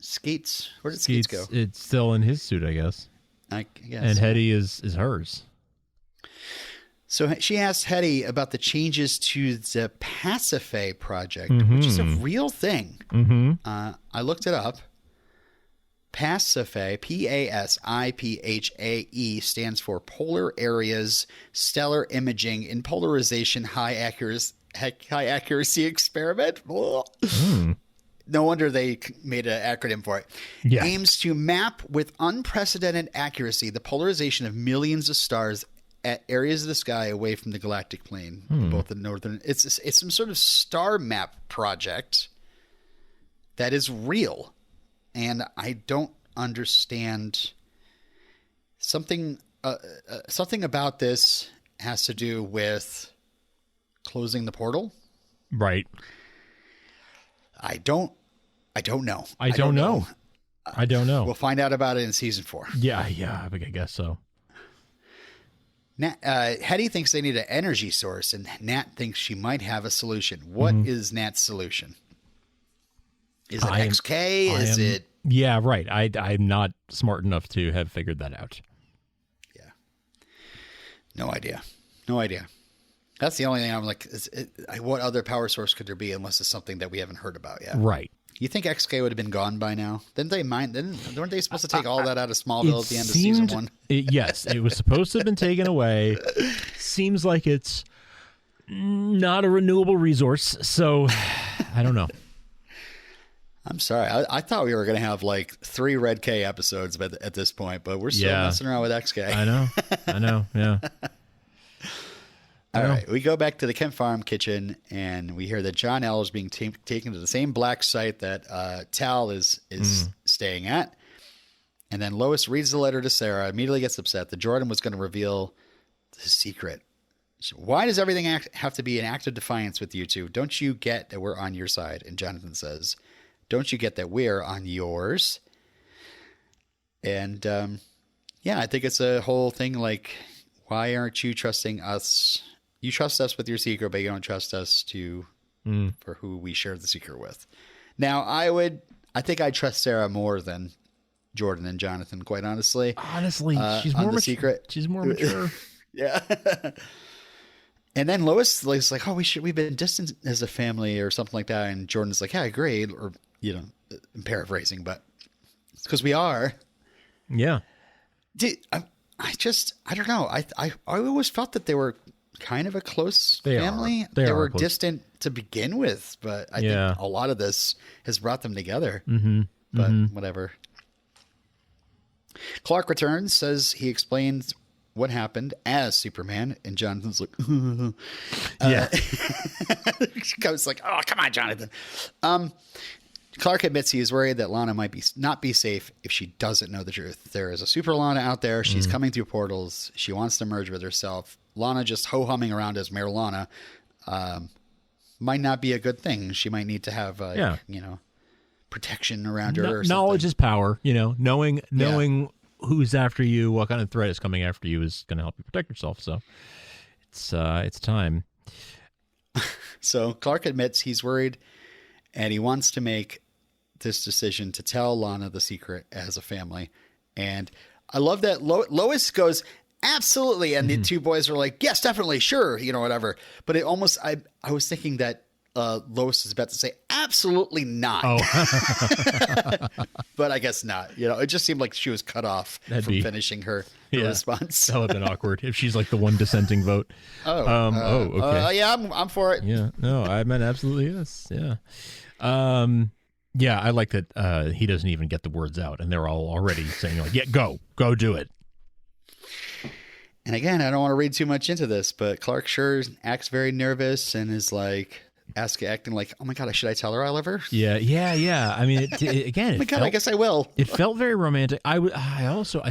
Skeets. Where did Skeets go? It's still in his suit, I guess. I guess. And Hetty is hers. So she asked Hetty about the changes to the Pasiphae project, which is a real thing. I looked it up. Pasiphae, Pasiphae, stands for Polar Areas Stellar Imaging and Polarization High Accuracy Experiment. No wonder they made an acronym for it. Yeah. Aims to map with unprecedented accuracy the polarization of millions of stars at areas of the sky away from the galactic plane, both the northern. It's some sort of star map project that is real, and I don't understand something. Something about this has to do with closing the portal, right? I don't know. I don't know. We'll find out about it in season 4. Yeah, I guess so. Hetty thinks they need an energy source, and Nat thinks she might have a solution. What is Nat's solution? Is it XK? Yeah, right. I'm not smart enough to have figured that out. Yeah. No idea. That's the only thing I'm like, what other power source could there be unless it's something that we haven't heard about yet? Right. You think XK would have been gone by now? Weren't they supposed to take all that out of Smallville at the end of season 1? Yes, it was supposed to have been taken away. Seems like it's not a renewable resource, so I don't know. I'm sorry. I thought we were going to have like 3 Red K episodes at this point, but we're still messing around with XK. I know, yeah. All right, we go back to the Kent Farm kitchen, and we hear that Jon-El is being taken to the same black site that Tal is staying at. And then Lois reads the letter to Sarah, immediately gets upset that Jordan was going to reveal the secret. So why does everything have to be an act of defiance with you two? Don't you get that we're on your side? And Jonathan says, don't you get that we're on yours? And I think it's a whole thing like, why aren't you trusting us? You trust us with your secret, but you don't trust us for who we share the secret with. Now, I think I trust Sarah more than Jordan and Jonathan, quite honestly. Honestly, she's more mature. She's more mature. Yeah. And then Lois is like, we've been distant as a family or something like that. And Jordan's like, yeah, I agree. Or, I'm paraphrasing, but it's because we are. Yeah. I don't know. I always felt that they were kind of a close family. They were close. Distant to begin with, but I think a lot of this has brought them together. But whatever. Clark returns, says he explains what happened as Superman, and Jonathan's like, yeah. I was like, oh, come on, Jonathan. Clark admits he is worried that Lana might not be safe if she doesn't know the truth. There is a super Lana out there. She's coming through portals. She wants to merge with herself. Lana just ho-humming around as Mayor Lana might not be a good thing. She might need to have, protection around her. Knowledge is power. Knowing who's after you, what kind of threat is coming after you is going to help you protect yourself. So it's time. So Clark admits he's worried, and he wants to make this decision to tell Lana the secret as a family. And I love that Lois goes, absolutely. And the two boys are like, yes, definitely. Sure. Whatever. But it almost, I was thinking that Lois is about to say, absolutely not. Oh. But I guess not. It just seemed like she was cut off from finishing her response. That would have been awkward if she's like the one dissenting vote. Okay. Yeah, I'm for it. Yeah. No, I meant absolutely yes. Yeah. Yeah, I like that he doesn't even get the words out, and they're all already saying like, "Yeah, go do it." And again, I don't want to read too much into this, but Clark sure acts very nervous and is like acting like, "Oh my god, should I tell her I love her?" Yeah. I mean, again, oh my god, I guess I will. It felt very romantic. I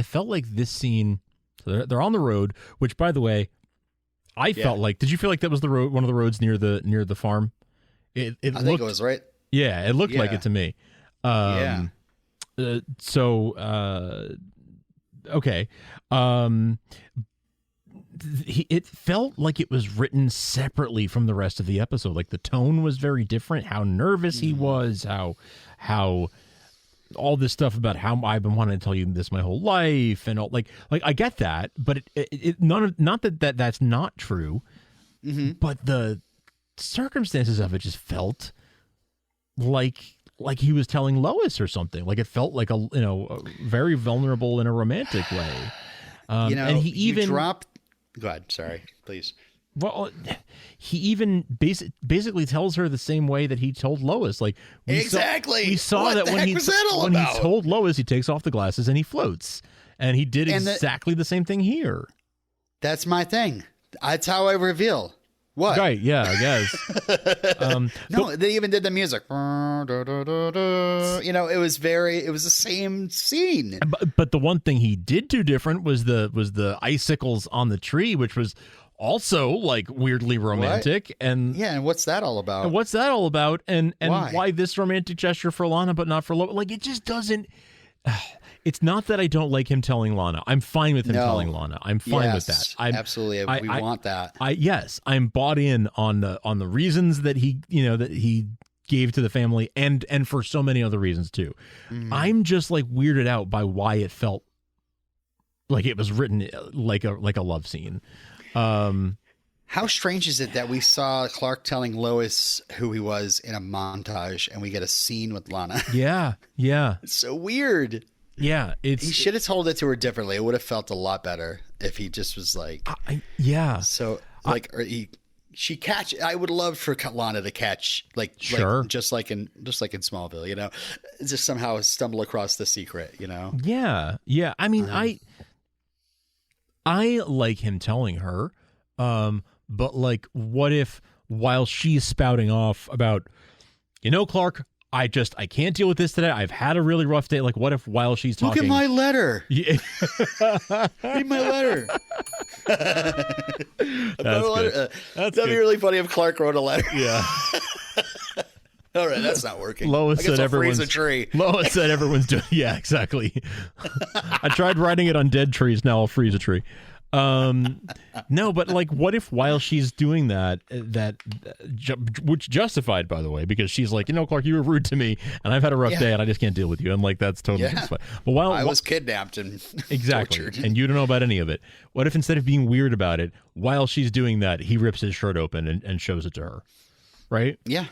felt like this scene. So they're on the road, which, by the way, I felt like. Did you feel like that was the road, one of the roads near the farm? I think it was right. Yeah, it looked like it to me. Okay. it felt like it was written separately from the rest of the episode. Like the tone was very different. How nervous he was. How all this stuff about how I've been wanting to tell you this my whole life and all. Like I get that, but not that that's not true. But the circumstances of it just felt like he was telling Lois or something. Like it felt like a very vulnerable in a romantic way. And he even dropped. Go ahead. Sorry, please. Well, he even basically tells her the same way that he told Lois. Like we saw what that when he told Lois, he takes off the glasses and he floats, and he did exactly the same thing here. That's my thing. That's how I reveal. What? Right, yeah, I guess. No, they even did the music. It was the same scene. But the one thing he did do different was the icicles on the tree, which was also like weirdly romantic. What? And what's that all about? And why this romantic gesture for Lana but not for Lois? Like it just doesn't. It's not that I don't like him telling Lana. I'm fine with him telling Lana. I'm fine with that. Absolutely. We want that. I'm bought in on the reasons that he gave to the family and for so many other reasons too. I'm just like weirded out by why it felt like it was written like a love scene. How strange is it that we saw Clark telling Lois who he was in a montage and we get a scene with Lana? Yeah. It's so weird. Yeah, he should have told it to her differently. It would have felt a lot better if he just was like, So like, I would love for Lana to catch, just like in Smallville, just somehow stumble across the secret, Yeah. I mean, I like him telling her, but like, what if while she's spouting off about, Clark, I can't deal with this today. I've had a really rough day. Like, what if while she's talking... Look at my letter. Yeah. Read my letter. That'd be really funny if Clark wrote a letter. Yeah. All right, that's not working. Lois said everyone's freeze a tree. Lois said everyone's doing... Yeah, exactly. I tried writing it on dead trees. Now I'll freeze a tree. No, but like, what if while she's doing which justified, by the way, because she's like, Clark, you were rude to me and I've had a rough day and I just can't deal with you. And like, that's totally justified. But while I was kidnapped and tortured. And you don't know about any of it. What if instead of being weird about it, while she's doing that, he rips his shirt open and shows it to her. Right? Yeah.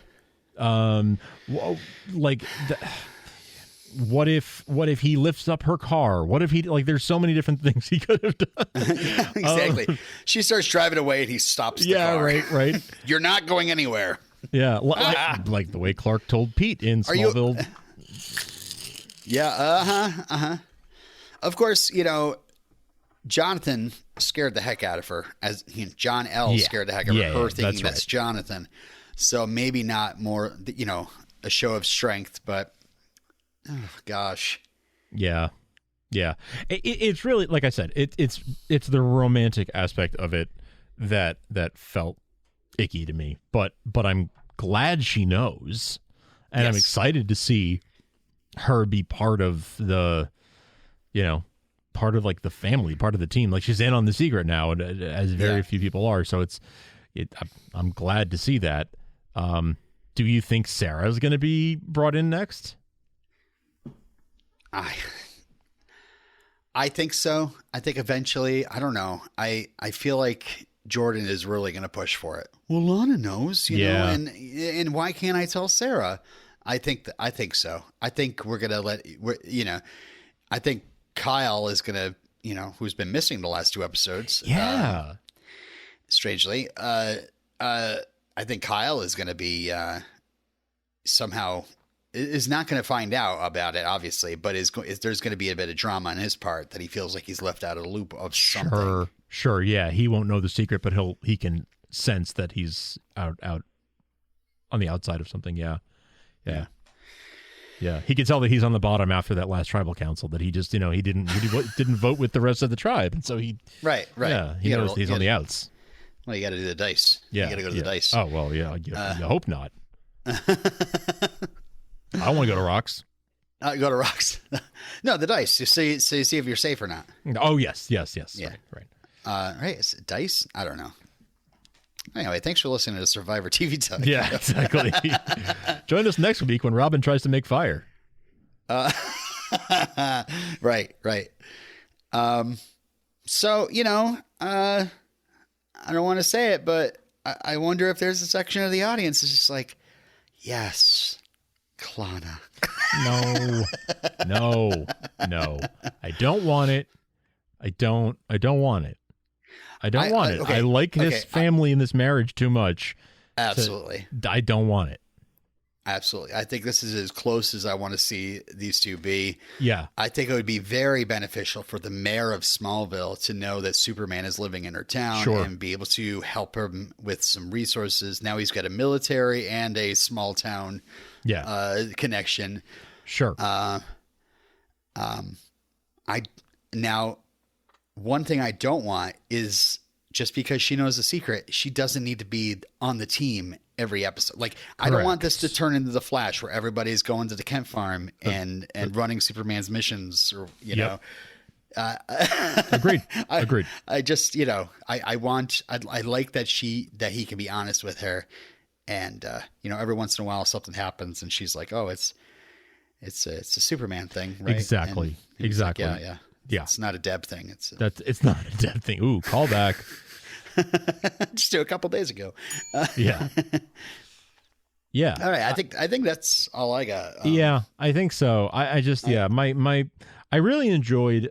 What if he lifts up her car? What if he there's so many different things he could have done. Exactly. She starts driving away and he stops the car. Yeah, right. You're not going anywhere. Yeah. Like the way Clark told Pete in Smallville. Yeah. Of course, Jonathan scared the heck out of her, as Jon-El scared the heck out of her thinking that's Jonathan. So maybe not more, a show of strength, but oh, gosh. Yeah. It's really, like I said, it's the romantic aspect of it that felt icky to me. But I'm glad she knows, and I'm excited to see her be part of the, part of like the family, part of the team. Like she's in on the secret now, as very few people are. So I'm glad to see that. Do you think Sarah's going to be brought in next? I think so. I think eventually, I don't know. I feel like Jordan is really going to push for it. Well, Lana knows, you know, and why can't I tell Sarah? I think so. I think we're going to I think Kyle is going to, who's been missing the last two episodes. Yeah. Strangely, I think Kyle is going to be somehow is not going to find out about it, obviously, but there's going to be a bit of drama on his part that he feels like he's left out of the loop of something. Sure. Yeah. He won't know the secret, but he can sense that he's out on the outside of something. Yeah. He can tell that he's on the bottom after that last tribal council, that he just, he didn't vote with the rest of the tribe. And so right. Yeah. He knows he's on the outs. Well, you got to do the dice. Yeah. You got to go to the dice. Oh, well, yeah. I hope not. I want to go to rocks. Go to rocks. No, the dice. You see if you're safe or not. Oh, yes. Yeah. Right. Right? Is it Dice? I don't know. Anyway, thanks for listening to Survivor TV Talk. Yeah, exactly. Join us next week when Robin tries to make fire. Right. So, I don't want to say it, but I wonder if there's a section of the audience that's just like, yes, Klana. No. I don't want it. I don't want it. I don't want it. Okay, I like this family and this marriage too much. Absolutely. I don't want it. Absolutely. I think this is as close as I want to see these two be. Yeah. I think it would be very beneficial for the mayor of Smallville to know that Superman is living in her town and be able to help him with some resources. Now he's got a military and a small town connection. Sure. One thing I don't want is just because she knows the secret, she doesn't need to be on the team every episode. Like, correct. I don't want this to turn into the Flash where everybody's going to the Kent farm and running Superman's missions, or know. Agreed. I just, I like that he can be honest with her, and every once in a while something happens and she's like, oh, it's a Superman thing, right? Exactly. Exactly. Like, yeah. It's not a Deb thing. It's not a Deb thing. Ooh, call back. Just a couple days ago. Yeah. Yeah. All right. I think that's all I got. Yeah, I think so. I really enjoyed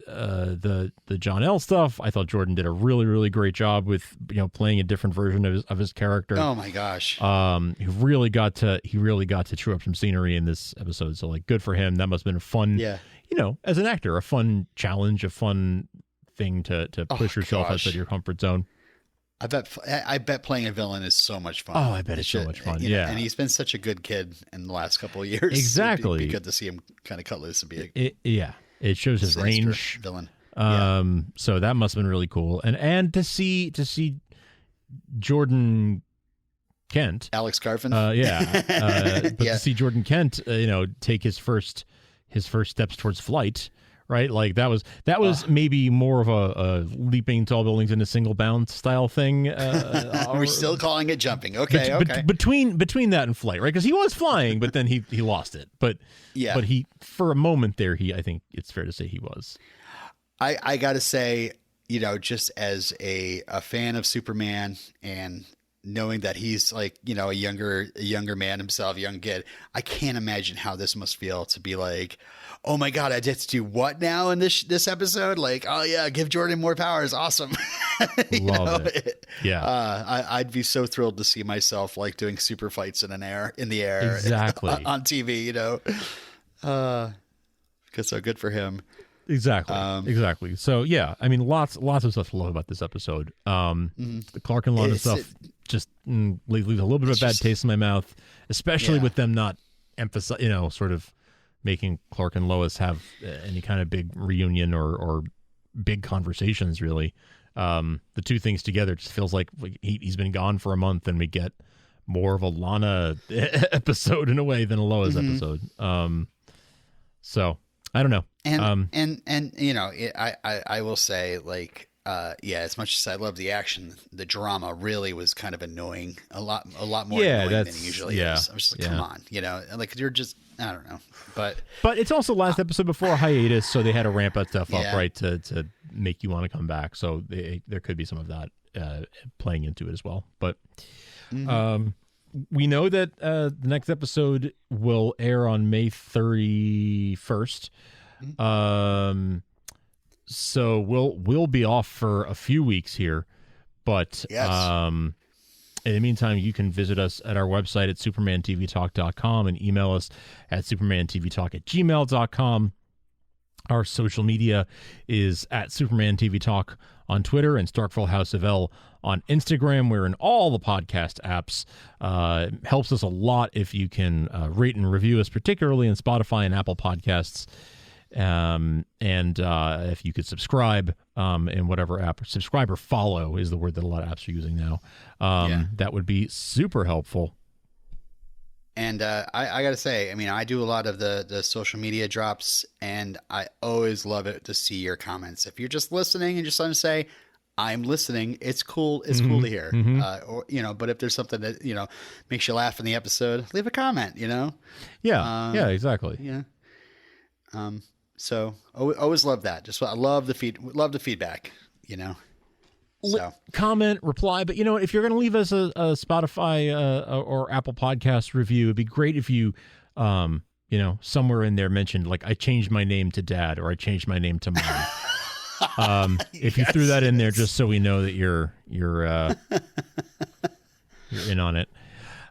the Jon-El stuff. I thought Jordan did a really, really great job with playing a different version of his character. Oh my gosh. He really got to chew up some scenery in this episode. So like, good for him. That must have been a fun, as an actor, a fun challenge, a fun thing to push yourself outside your comfort zone. I bet playing a villain is so much fun. Oh, I bet it's so much fun. Yeah. And he's been such a good kid in the last couple of years. Exactly. It'd be good to see him kind of cut loose and be it shows his range. Villain. So that must have been really cool. And to see Jordan Kent, Alex Garfin. But to see Jordan Kent, take his first steps towards flight, right? Like that was maybe more of a leaping tall buildings in a single bound style thing. We're still calling it jumping. Okay. Between that and flight, right? Because he was flying, but then he lost it. But he, for a moment there, I think it's fair to say he was. I got to say, just as a fan of Superman and knowing that he's like, a younger man himself, young kid, I can't imagine how this must feel to be like, oh my God, I get to do what now in this episode? Like, oh yeah, give Jordan more powers. Awesome. Love it. Yeah. I'd be so thrilled to see myself like doing super fights in the air. Exactly. On TV, because so good for him. Exactly. So yeah, I mean, lots of stuff to love about this episode. The Clark and Lana stuff just leaves a little bit of a bad taste in my mouth, especially with them not emphasize, sort of making Clark and Lois have any kind of big reunion or big conversations. Really, the two things together just feels like he's been gone for a month, and we get more of a Lana episode in a way than a Lois episode. So I don't know. I will say, like, as much as I love the action, the drama really was kind of annoying. A lot more annoying than it usually is. I was just like, come on, like you're just, I don't know. But it's also last episode before a hiatus, so they had to ramp that stuff up, right, to make you want to come back. So there could be some of that playing into it as well. But we know that the next episode will air on May 31st. So we'll be off for a few weeks here, but in the meantime, you can visit us at our website at supermantvtalk.com and email us at supermantvtalk@gmail.com. Our social media is at supermantvtalk on Twitter and Starkville House of L on Instagram. We're in all the podcast apps. It helps us a lot if you can rate and review us, particularly in Spotify and Apple Podcasts. And if you could subscribe in whatever app, subscribe or follow is the word that a lot of apps are using now. That would be super helpful. And I got to say, I mean, I do a lot of the social media drops, and I always love it to see your comments. If you're just listening and just want to say, I'm listening, it's cool. It's cool to hear. Or, but if there's something that, makes you laugh in the episode, leave a comment, Yeah. Yeah, exactly. Yeah. So always love that. Just I love the feedback, So. Comment, reply, but if you're going to leave us a Spotify or Apple Podcast review, it'd be great if you, somewhere in there mentioned like I changed my name to Dad or I changed my name to Mom. If you threw that in there, just so we know that you're in on it.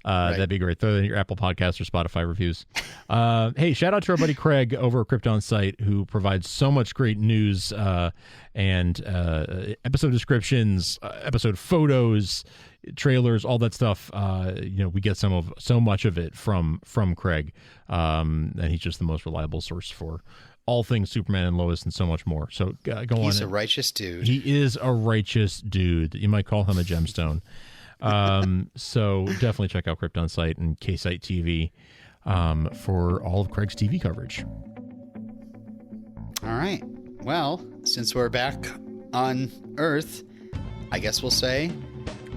Right. That'd be great. Throw in your Apple Podcasts or Spotify reviews. Hey, shout out to our buddy Craig over at Krypton Site, who provides so much great news and episode descriptions, episode photos, trailers, all that stuff. We get so much of it from Craig, and he's just the most reliable source for all things Superman and Lois and so much more. So go on. He's a righteous dude. He is a righteous dude. You might call him a gemstone. So definitely check out Krypton Site and K-Site TV for all of Craig's TV coverage. All right. Well, since we're back on Earth, I guess we'll say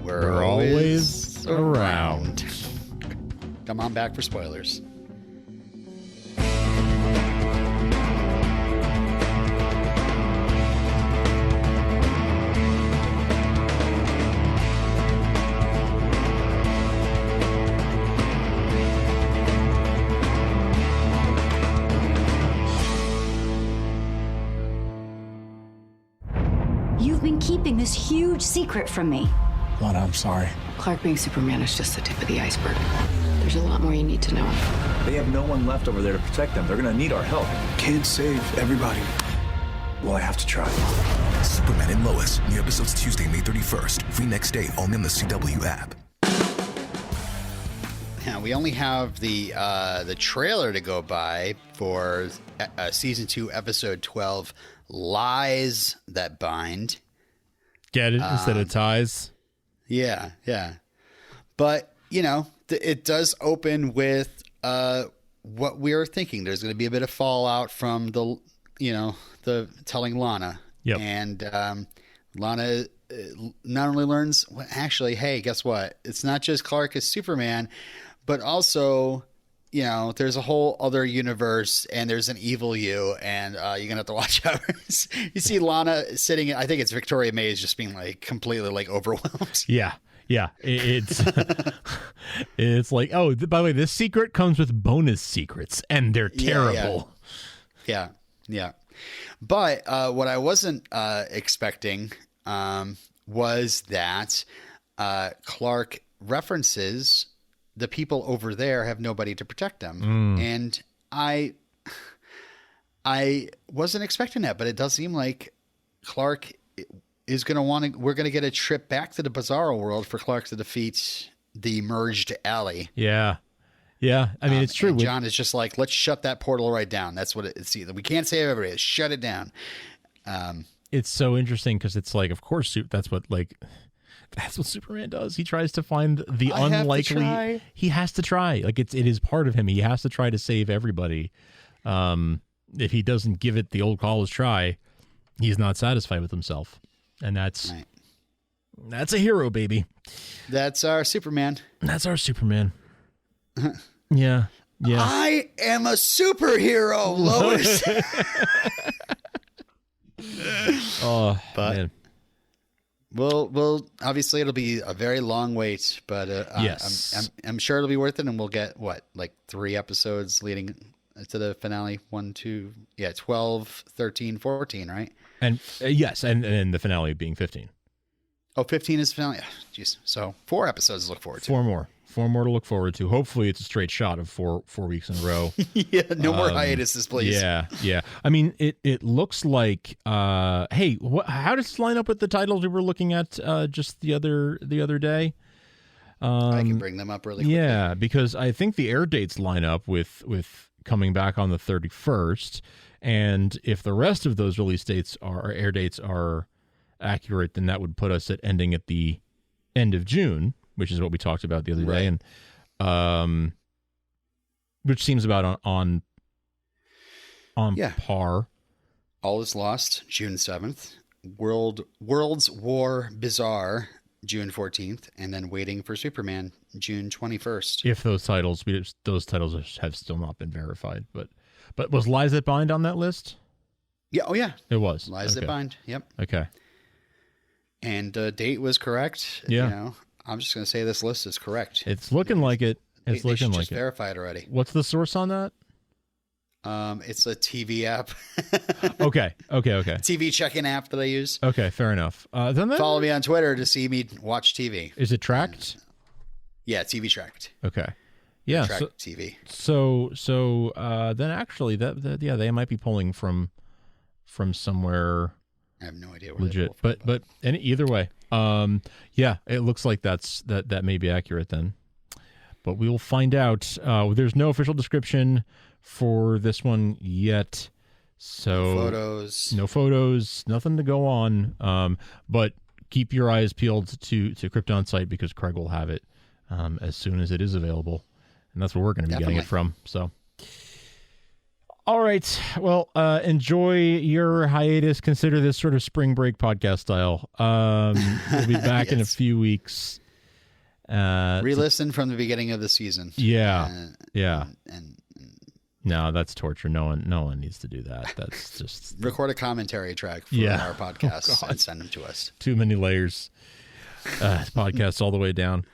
we're always around. Come on back for spoilers. Keeping this huge secret from me. Lana, I'm sorry. Clark being Superman is just the tip of the iceberg. There's a lot more you need to know. They have no one left over there to protect them. They're gonna need our help. Can't save everybody. Well, I have to try. Superman and Lois. New episodes Tuesday, May 31st. Free next day, only on the CW app. Now, we only have the trailer to go by for season 2, episode 12, Lies That Bind. Get it instead of ties. Yeah. But, it does open with what we were thinking. There's going to be a bit of fallout from the telling Lana. Yep. And Lana not only learns, actually, hey, guess what? It's not just Clark as Superman, but also, there's a whole other universe and there's an evil you, and you're going to have to watch out. You see Lana sitting, I think it's Victoria Mays, just being like completely like overwhelmed. Yeah. It's it's like, oh, by the way, this secret comes with bonus secrets and they're terrible. Yeah. But what I wasn't expecting was that Clark references the people over there have nobody to protect them. And I wasn't expecting that, but it does seem like Clark is going to we're going to get a trip back to the Bizarro world for Clark to defeat the merged alley. Yeah. I mean, it's true. John is just like, let's shut that portal right down. That's what it's either. We can't save everybody. Let's shut it down. It's so interesting because it's like, of course, that's what Superman does. He tries to find the unlikely. He has to try. Like it is part of him. He has to try to save everybody. If he doesn't give it the old college try, he's not satisfied with himself. And that's a hero, baby. That's our Superman. Yeah. I am a superhero, Lois. Oh, but man. We'll obviously it'll be a very long wait, but yes. I'm sure it'll be worth it, and we'll get 3 episodes leading to the finale. 12, 13, 14, right? And yes, and the finale being 15. Oh, 15 is the finale. Jeez. So 4 episodes to look forward to. 4 more to look forward to. Hopefully it's a straight shot of four weeks in a row. Yeah, no more hiatuses, please. Yeah. I mean, it looks like. Hey, how does this line up with the titles we were looking at just the other day? I can bring them up really quickly. Yeah, because I think the air dates line up with coming back on the 31st, and if the rest of those release dates or air dates are accurate, then that would put us at ending at the end of June, which is what we talked about the other day. And which seems about on par. All Is Lost, June 7th. World's War Bizarre, June 14th, and then Waiting for Superman, June 21st. If those titles have still not been verified, but was Lies That Bind on that list? Yeah, oh yeah, it was. Lies That Bind. Yep. Okay. And date was correct. Yeah. You know, I'm just gonna say this list is correct. It's looking like it. It's they looking should like just it. verify it already. What's the source on that? It's a TV app. Okay. TV check-in app that I use. Okay, fair enough. Then Follow me on Twitter to see me watch TV. Is it tracked? Yeah, TV tracked. Okay. Yeah. Tracked TV. So then actually they might be pulling from somewhere. I have no idea where legit, but either way, it looks like that may be accurate then. But we will find out. There's no official description for this one yet, so no photos, nothing to go on. But keep your eyes peeled to Krypton site because Craig will have it as soon as it is available, and that's where we're going to be getting it from. So, all right, well, enjoy your hiatus. Consider this sort of spring break podcast style. We'll be back in a few weeks. Re-listen from the beginning of the season. Yeah. And no, that's torture. No one needs to do that. That's just record a commentary track for our podcasts and send them to us. Too many layers. Podcasts all the way down.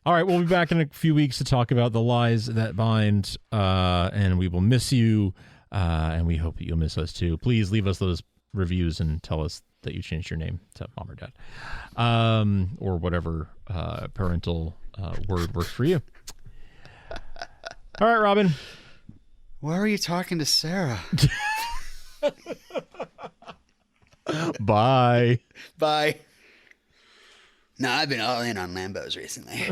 All right, we'll be back in a few weeks to talk about The Lies That Bind, and we will miss you, and we hope that you'll miss us too. Please leave us those reviews and tell us that you changed your name to Mom or Dad, or whatever parental word works for you. All right, Robin. Why are you talking to Sarah? Bye. Bye. No, I've been all in on Lambos recently.